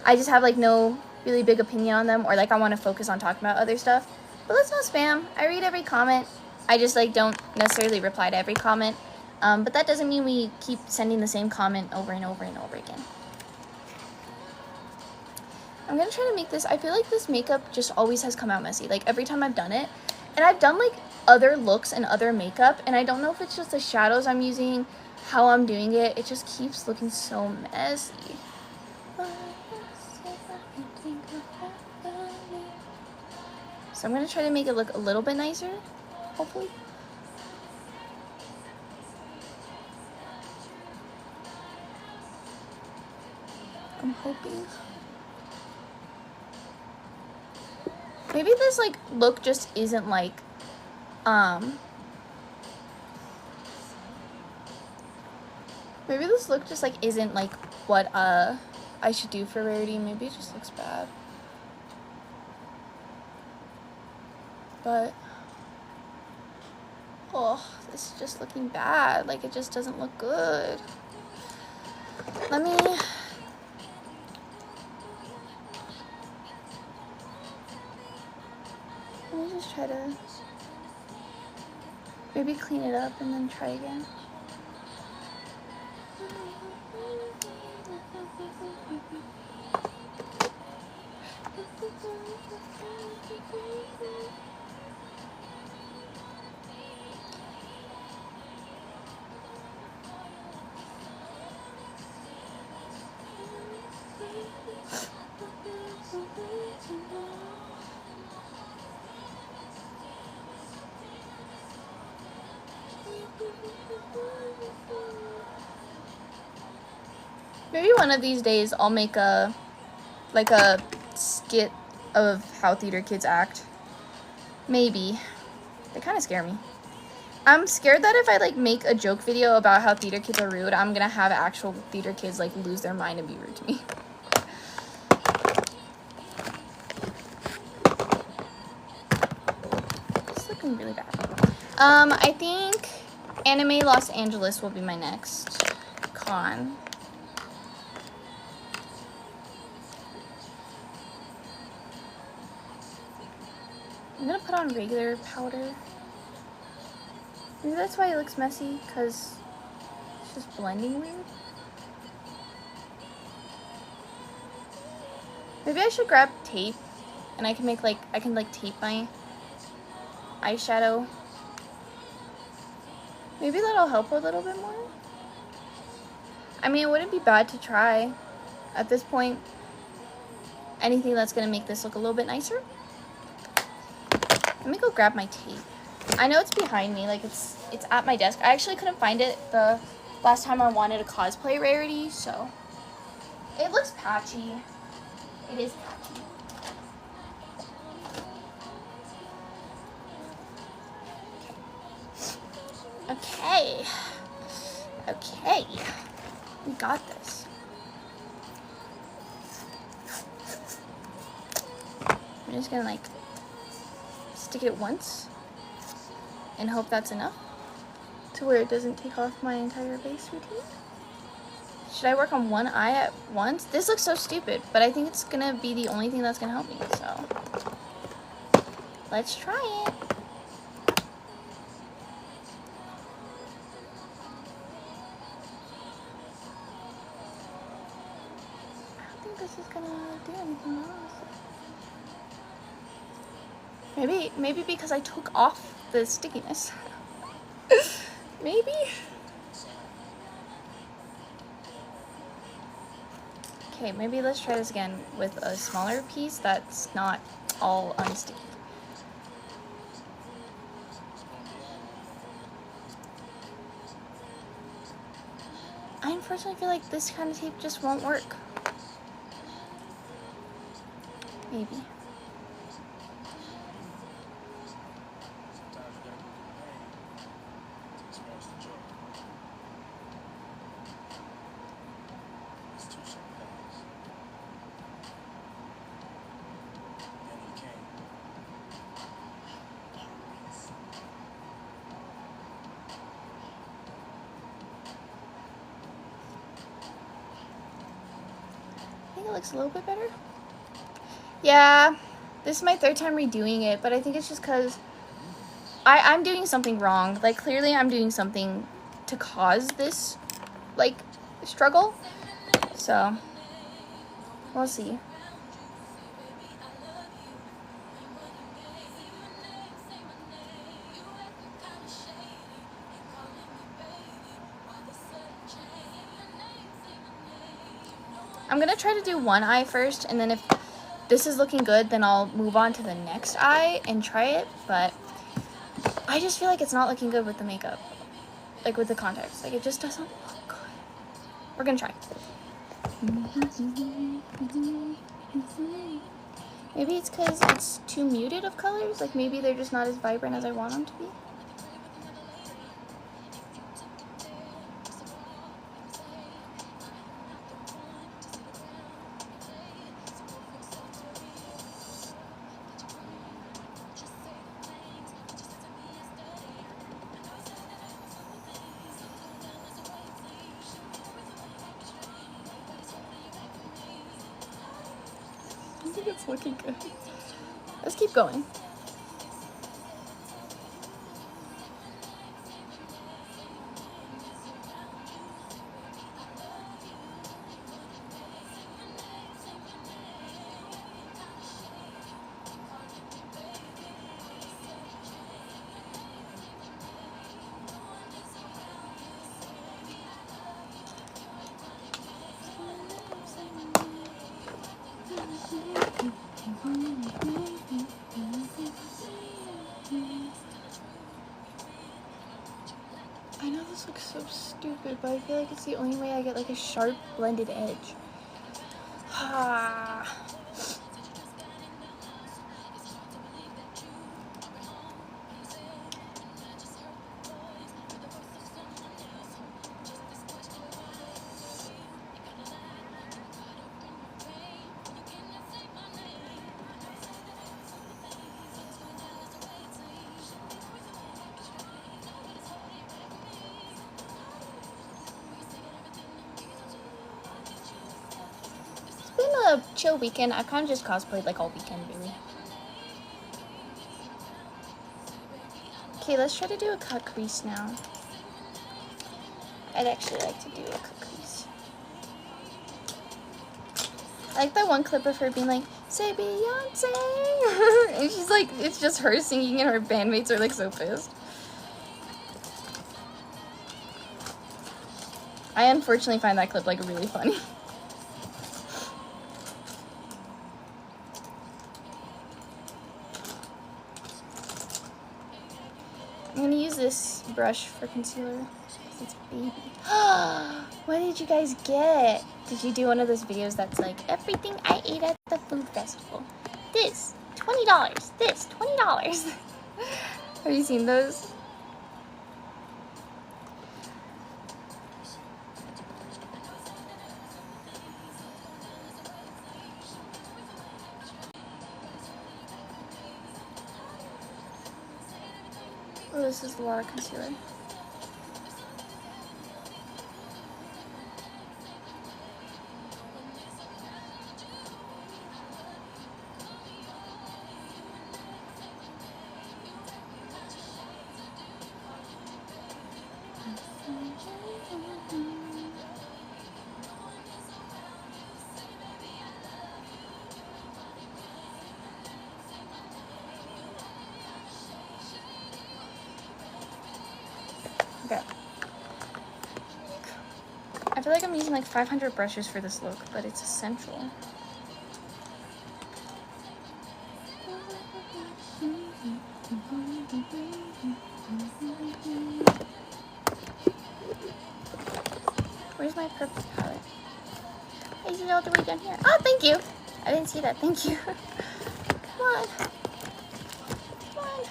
I just have, like, no really big opinion on them, or, like, I want to focus on talking about other stuff. But let's not spam. I read every comment. I just, like, don't necessarily reply to every comment. But that doesn't mean we keep sending the same comment over and over and over again. I'm gonna try to make this, I feel like this makeup just always has come out messy. Like, every time I've done it. And I've done, like, other looks and other makeup, and I don't know if it's just the shadows I'm using, how I'm doing it. It just keeps looking so messy. So I'm going to try to make it look a little bit nicer, hopefully. I'm hoping. Maybe this, like, look just isn't, like, maybe this look just, like, isn't, like, what, I should do for Rarity. Maybe it just looks bad. But, oh, this is just looking bad. Like, it just doesn't look good. Let me just try to maybe clean it up and then try again. Maybe one of these days I'll make a skit of how theater kids act. Maybe. They kind of scare me. I'm scared that if I, like, make a joke video about how theater kids are rude, I'm gonna have actual theater kids, like, lose their mind and be rude to me. It's looking really bad. I think Anime Los Angeles will be my next con. I'm gonna put on regular powder. Maybe that's why it looks messy, because it's just blending weird. Maybe I should grab tape and I can make, like, tape my eyeshadow. Maybe that'll help a little bit more. I mean, it wouldn't be bad to try at this point. Anything that's gonna make this look a little bit nicer. Let me go grab my tape. I know it's behind me, like it's at my desk. I actually couldn't find it the last time I wanted a cosplay Rarity, so it looks patchy. It is patchy. Okay. Okay. We got this. I'm just gonna like stick it once and hope that's enough to where it doesn't take off my entire base routine. Should I work on one eye at once? This looks so stupid, but I think it's gonna be the only thing that's gonna help me, so let's try it. I don't think this is gonna do anything else. Maybe because I took off the stickiness. Maybe. Okay, maybe let's try this again with a smaller piece that's not all unsticky. I unfortunately feel like this kind of tape just won't work. Maybe. I think it looks a little bit better. Yeah, this is my third time redoing it, but I think it's just because I'm doing something wrong. Like, clearly I'm doing something to cause this, like, struggle. So, we'll see. I'm gonna try to do one eye first, and then if this is looking good, then I'll move on to the next eye and try it, but I just feel like it's not looking good with the makeup. Like, with the contacts. Like, it just doesn't look good. We're gonna try. Maybe it's because it's too muted of colors. Like, maybe they're just not as vibrant as I want them to be. I think it's looking good. Let's keep going. I know this looks so stupid, but I feel like it's the only way I get like a sharp blended edge. A chill weekend. I kind of just cosplayed like all weekend, really. Okay, let's try to do a cut crease now. I'd actually like to do a cut crease. I like that one clip of her being like, "Say Beyonce," and she's like, it's just her singing, and her bandmates are like so pissed. I unfortunately find that clip like really funny. I'm gonna use this brush for concealer. It's baby. What did you guys get? Did you do one of those videos that's like, everything I ate at the food festival? This, $20. This, $20. Have you seen those? Oh, this is a lot of concealer. Okay. I feel like I'm using like 500 brushes for this look, but it's essential. Where's my purple palette? Is it all the way down here? Oh, thank you. I didn't see that. Thank you. Come on. Come on.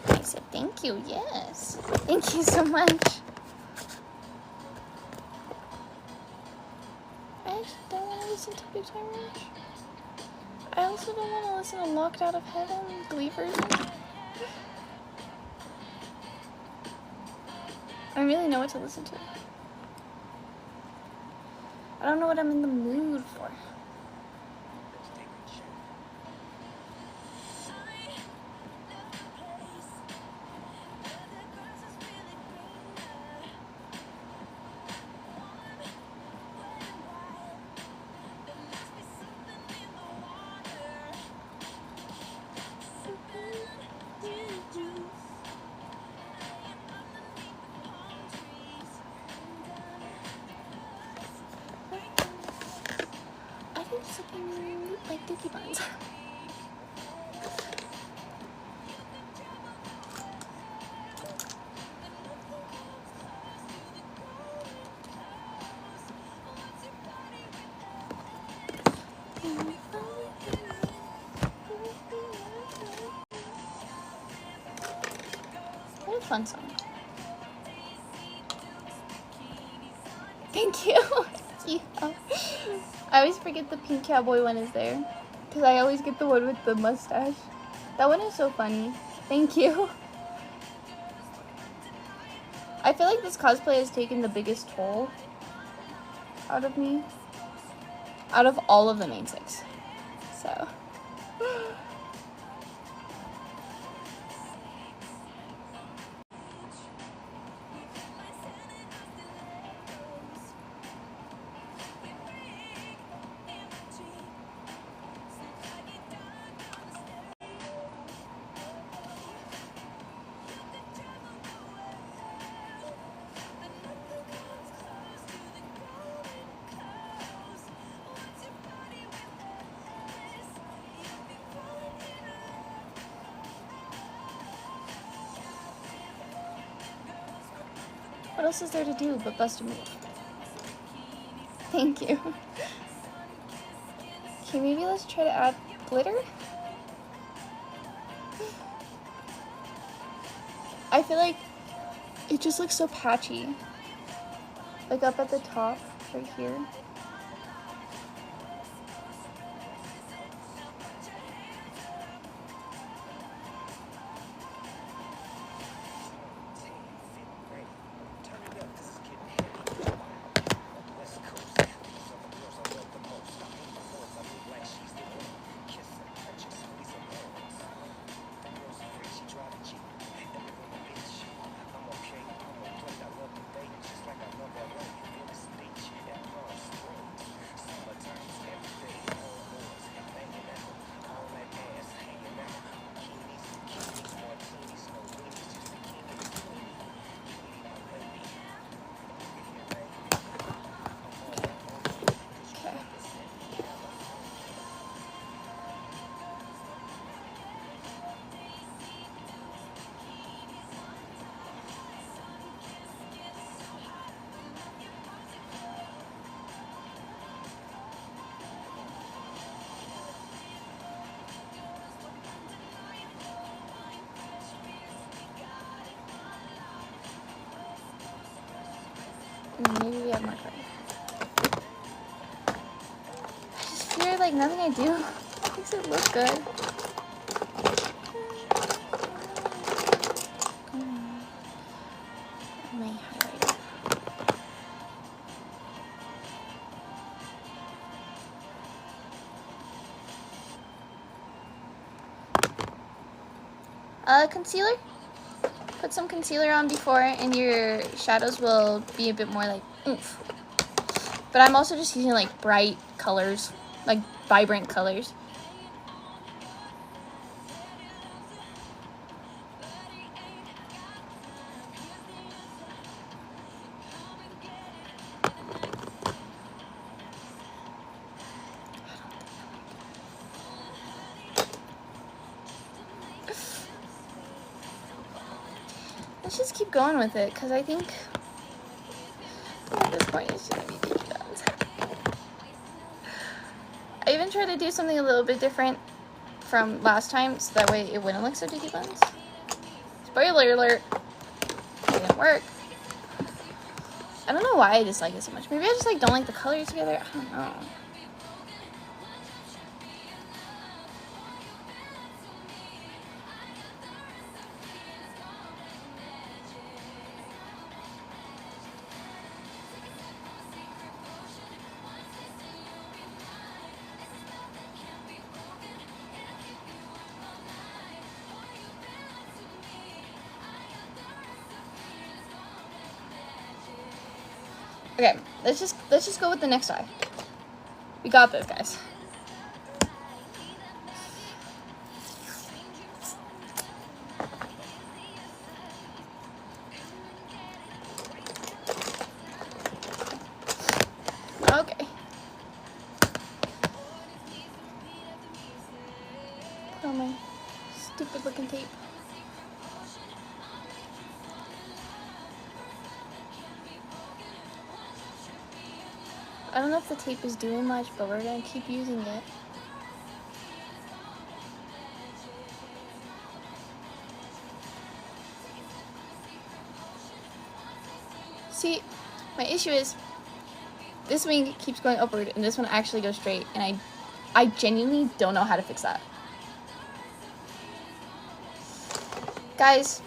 I said thank you. Yes. Thank you so much. I actually don't want to listen to Big Time Rush. I also don't want to listen to Locked Out of Heaven, Glee version. I don't really know what to listen to. I don't know what I'm in the mood for. It's looking like Dookie Buns. What a fun song. Thank you. Thank you. I always forget the pink cowboy one is there. Because I always get the one with the mustache. That one is so funny. Thank you. I feel like this cosplay has taken the biggest toll out of me. Out of all of the main six. So. What else is there to do but bust a move? Thank you. Okay, maybe let's try to add glitter? I feel like it just looks so patchy. Like up at the top, right here. Maybe we have more color. I just fear like nothing I do makes it look good. My highlighter. Concealer? Put some concealer on before and your shadows will be a bit more like oomph. But I'm also just using like bright colors, like vibrant colors. Let's just keep going with it, because I think at this point it's just going to be Dookie Buns. I even tried to do something a little bit different from last time, so that way it wouldn't look so Dookie Buns. Spoiler alert, it didn't work. I don't know why I dislike it so much. Maybe I just like don't like the colors together. I don't know. Okay, let's just go with the next eye. We got this, guys. Okay. Put on my stupid looking tape. I don't know if the tape is doing much, but we're gonna keep using it. See, my issue is this wing keeps going upward and this one actually goes straight, and I genuinely don't know how to fix that. Guys,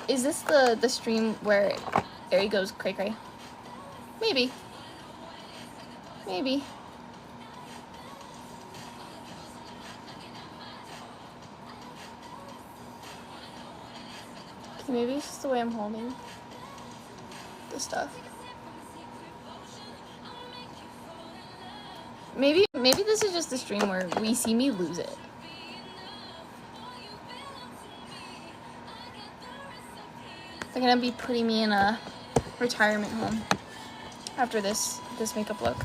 is this the stream where Ari goes cray cray? Maybe. Maybe. Okay, maybe it's just the way I'm holding the stuff. Maybe this is just the stream where we see me lose it. They're gonna be putting me in a retirement home after this makeup look.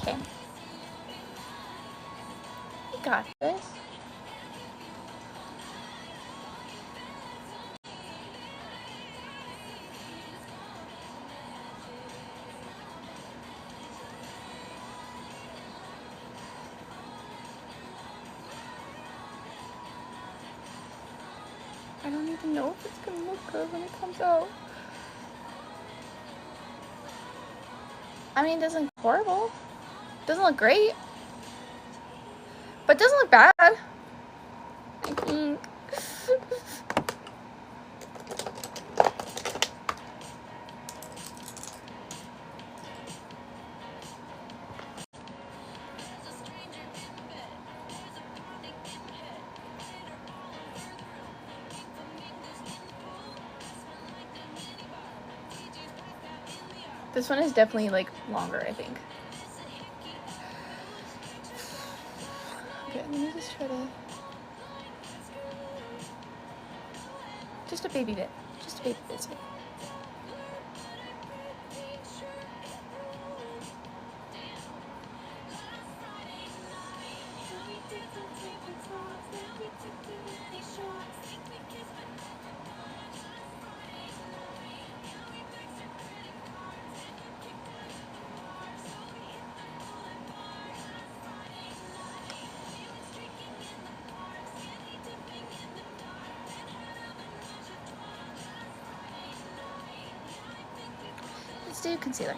Okay. You got this. I don't even know if it's gonna look good when it comes out. I mean, it doesn't look horrible. It doesn't look great. But it doesn't look bad. I think. This one is definitely like longer, I think. Okay, let me just try to... Just a baby bit. Just a baby bit. let's do concealer.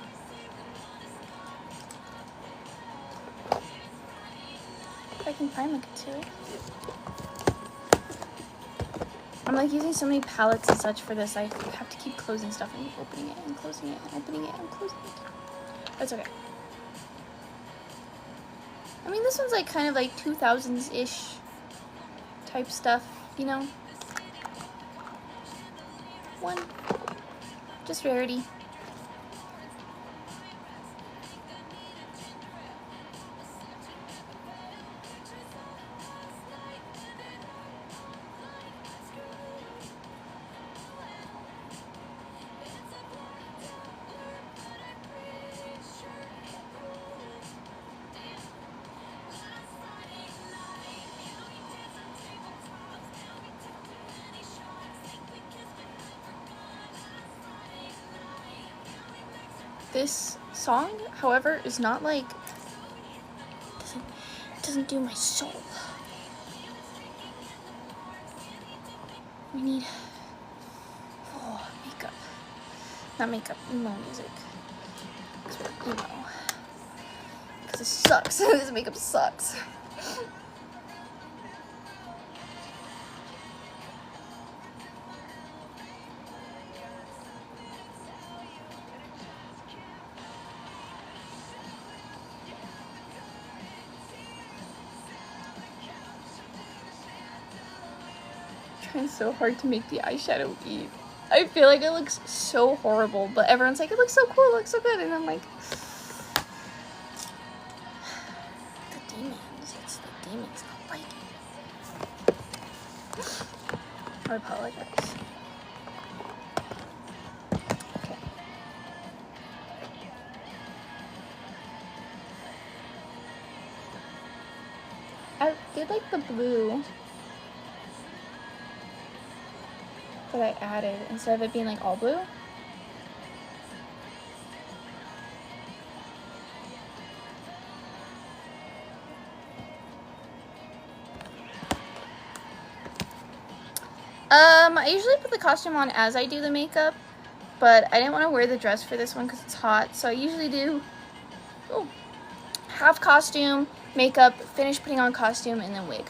If I can find the concealer. I'm like using so many palettes and such for this, I have to keep closing stuff and opening it and closing it and opening it and closing it. That's okay. I mean, this one's like kind of like 2000s-ish type stuff, you know? One. Just Rarity. This song, however, is not like, doesn't do my soul. We need, makeup. Not makeup, emo music. Because we're emo. Because it sucks. This makeup sucks. Trying so hard to make the eyeshadow eat. I feel like it looks so horrible, but everyone's like, it looks so cool, it looks so good, and I'm like, the demons, it's the demons not liking. I apologize. Okay. I did like the blue that I added instead of it being like all blue. I usually put the costume on as I do the makeup, but I didn't want to wear the dress for this one because it's hot, so I usually do half costume, makeup, finish putting on costume, and then wig.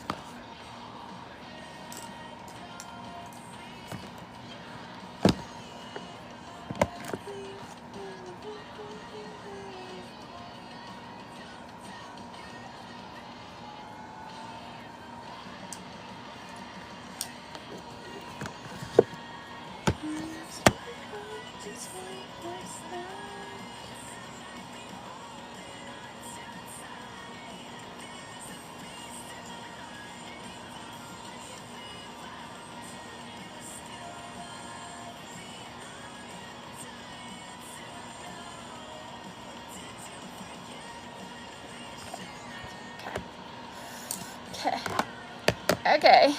Okay.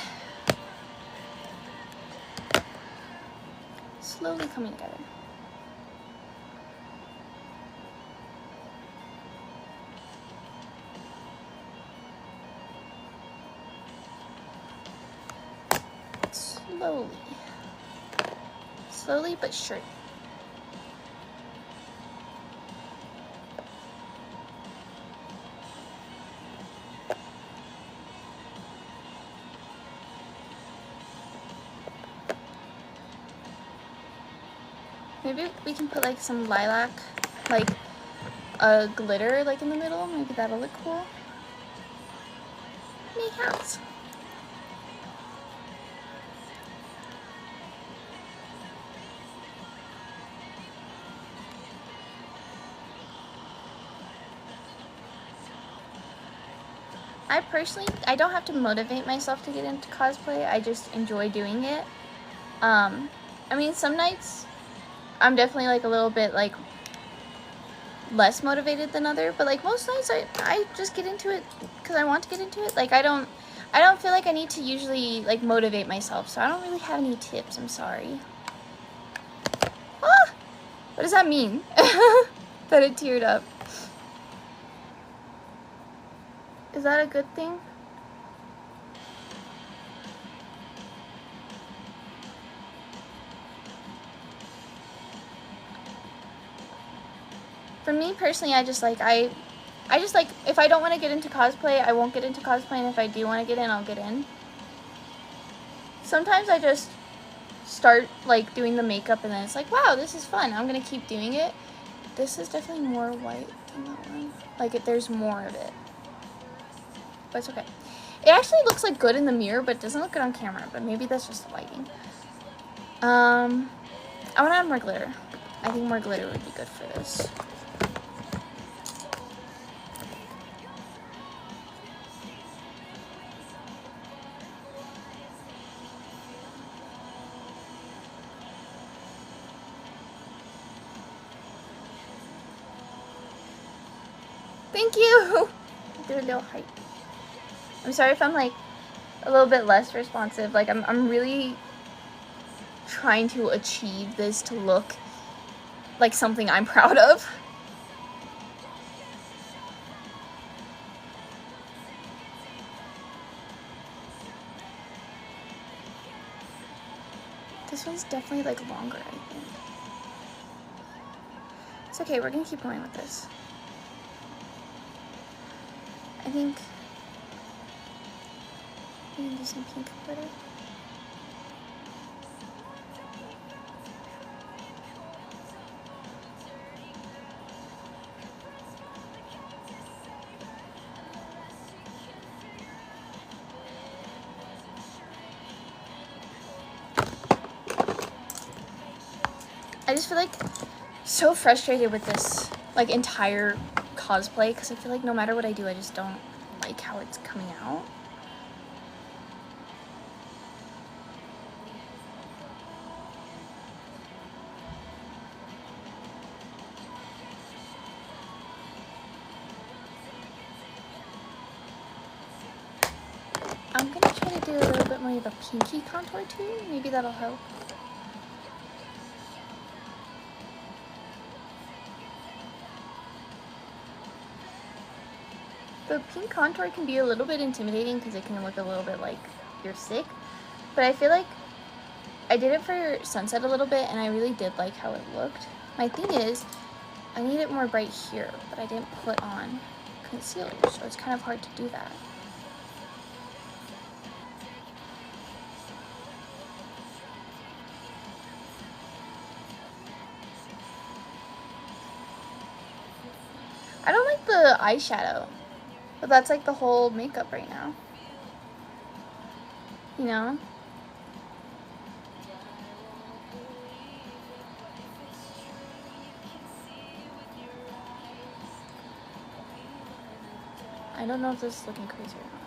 Slowly coming together. Slowly. Slowly but surely. Maybe we can put like some lilac, like a glitter like in the middle. Maybe that'll look cool. Mayhaps. I personally, I don't have to motivate myself to get into cosplay. I just enjoy doing it. I mean, some nights I'm definitely like a little bit like less motivated than other, but like most nights I just get into it because I want to get into it. Like I don't feel like I need to usually like motivate myself, so I don't really have any tips. I'm sorry. Ah! What does that mean? That it teared up. Is that a good thing? For me personally, I just like, if I don't want to get into cosplay, I won't get into cosplay, and if I do want to get in, I'll get in. Sometimes I just start, like, doing the makeup, and then it's like, wow, this is fun, I'm going to keep doing it. This is definitely more white than that one. Like, there's more of it. But it's okay. It actually looks, like, good in the mirror, but it doesn't look good on camera, but maybe that's just the lighting. I want to add more glitter. I think more glitter would be good for this. Thank you! Do a little height. I'm sorry if I'm like a little bit less responsive. Like I'm really trying to achieve this to look like something I'm proud of. This one's definitely like longer, I think. It's okay, we're gonna keep going with this. I think we can do some pink glitter. I just feel like so frustrated with this like entire cosplay because I feel like no matter what I do, I just don't like how it's coming out. I'm gonna try to do a little bit more of a pinky contour too. Maybe that'll help. The pink contour can be a little bit intimidating because it can look a little bit like you're sick. But I feel like I did it for Sunset a little bit and I really did like how it looked. My thing is, I need it more bright here, but I didn't put on concealer, so it's kind of hard to do that. I don't like the eyeshadow, but that's like the whole makeup right now. You know? I don't know if this is looking crazy or not.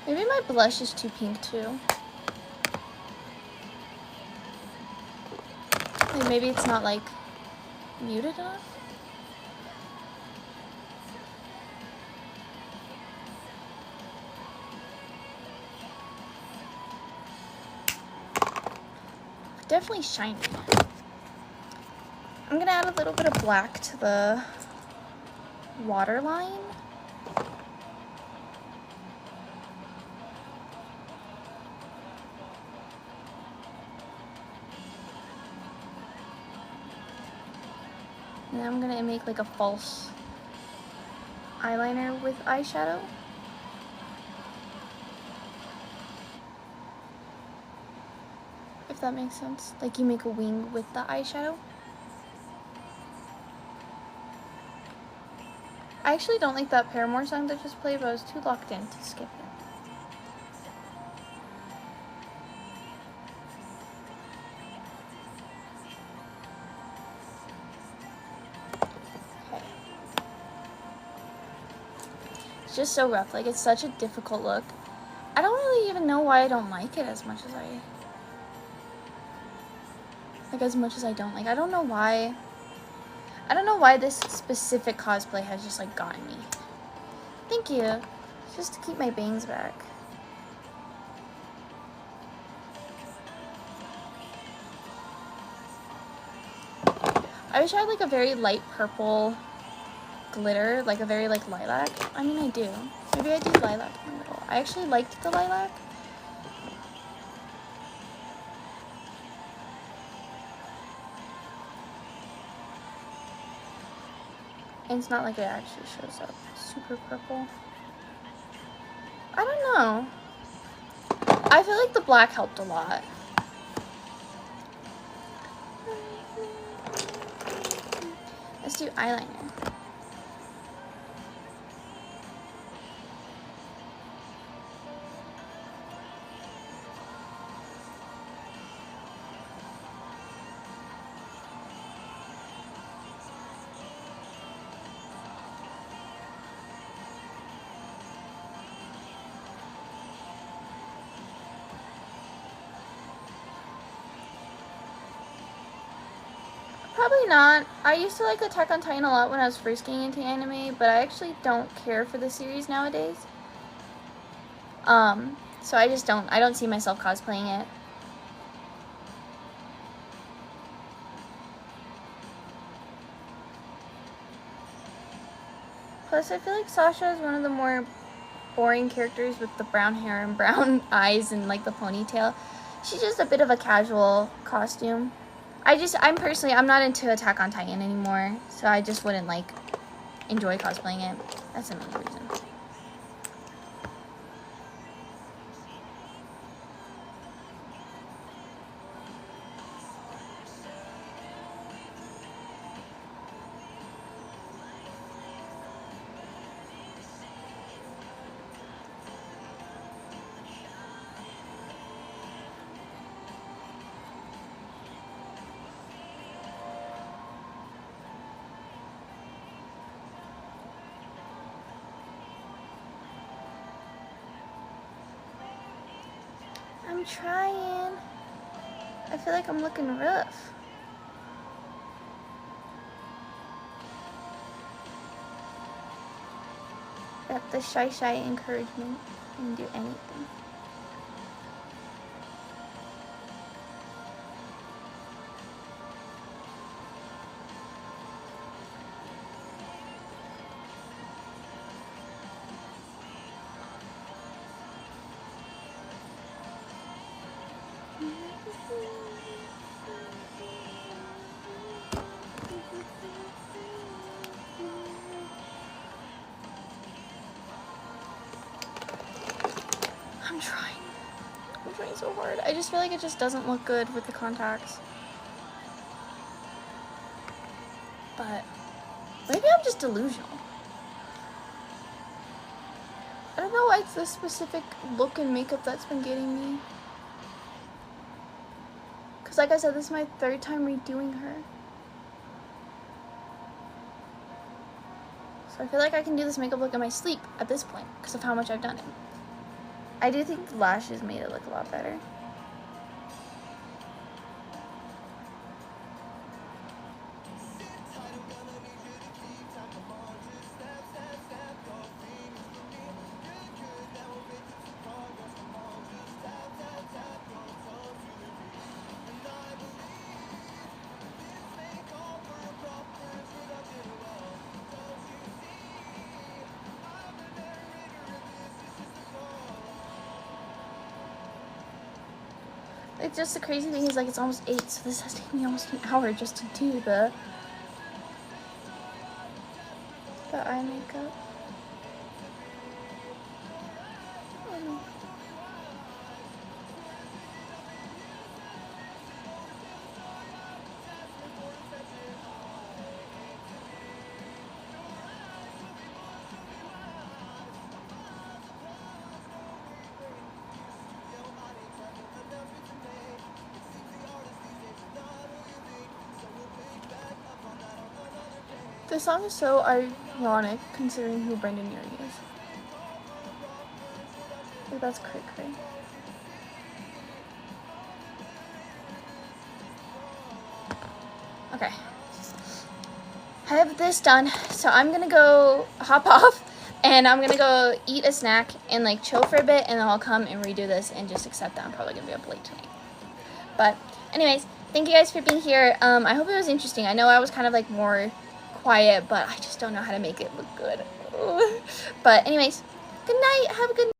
Maybe my blush is too pink too. Like maybe it's not like muted enough. Definitely shiny. I'm gonna add a little bit of black to the waterline. And then I'm gonna make like a false eyeliner with eyeshadow. If that makes sense. Like you make a wing with the eyeshadow. I actually don't like that Paramore song that just played, but I was too locked in to skip it. Okay. It's just so rough. Like, it's such a difficult look. I don't really even know why I don't like it as much as I don't like. I don't know why. I don't know why this specific cosplay has just like gotten me. Thank you. It's just to keep my bangs back. I wish I had like a very light purple glitter, like a very like lilac. I mean, I do. Maybe I do lilac in the middle. I actually liked the lilac. And it's not like it actually shows up super purple. I don't know. I feel like the black helped a lot. Let's do eyeliner. Probably not. I used to like Attack on Titan a lot when I was first getting into anime, but I actually don't care for the series nowadays. So I don't see myself cosplaying it. Plus, I feel like Sasha is one of the more boring characters with the brown hair and brown eyes and like the ponytail. She's just a bit of a casual costume. I'm not into Attack on Titan anymore, so I just wouldn't like enjoy cosplaying it. That's the main reason. I'm trying. I feel like I'm looking rough. Got the shy encouragement and do anything. I'm trying so hard. I just feel like it just doesn't look good with the contacts. But maybe I'm just delusional. I don't know why it's this specific look and makeup that's been getting me. Because like I said, this is my third time redoing her. So I feel like I can do this makeup look in my sleep at this point because of how much I've done it. I do think the lashes made it look a lot better. It's just the crazy thing is like it's almost 8, so this has taken me almost an hour just to do the eye makeup. This song is so ironic considering who Brendan Urie is. Like, that's cray cray. Okay. I have this done, so I'm gonna go hop off and I'm gonna go eat a snack and like chill for a bit, and then I'll come and redo this and just accept that I'm probably gonna be up late tonight. But anyways, thank you guys for being here. I hope it was interesting. I know I was kind of like more quiet, but I just don't know how to make it look good. But anyways, good night. Have a good night.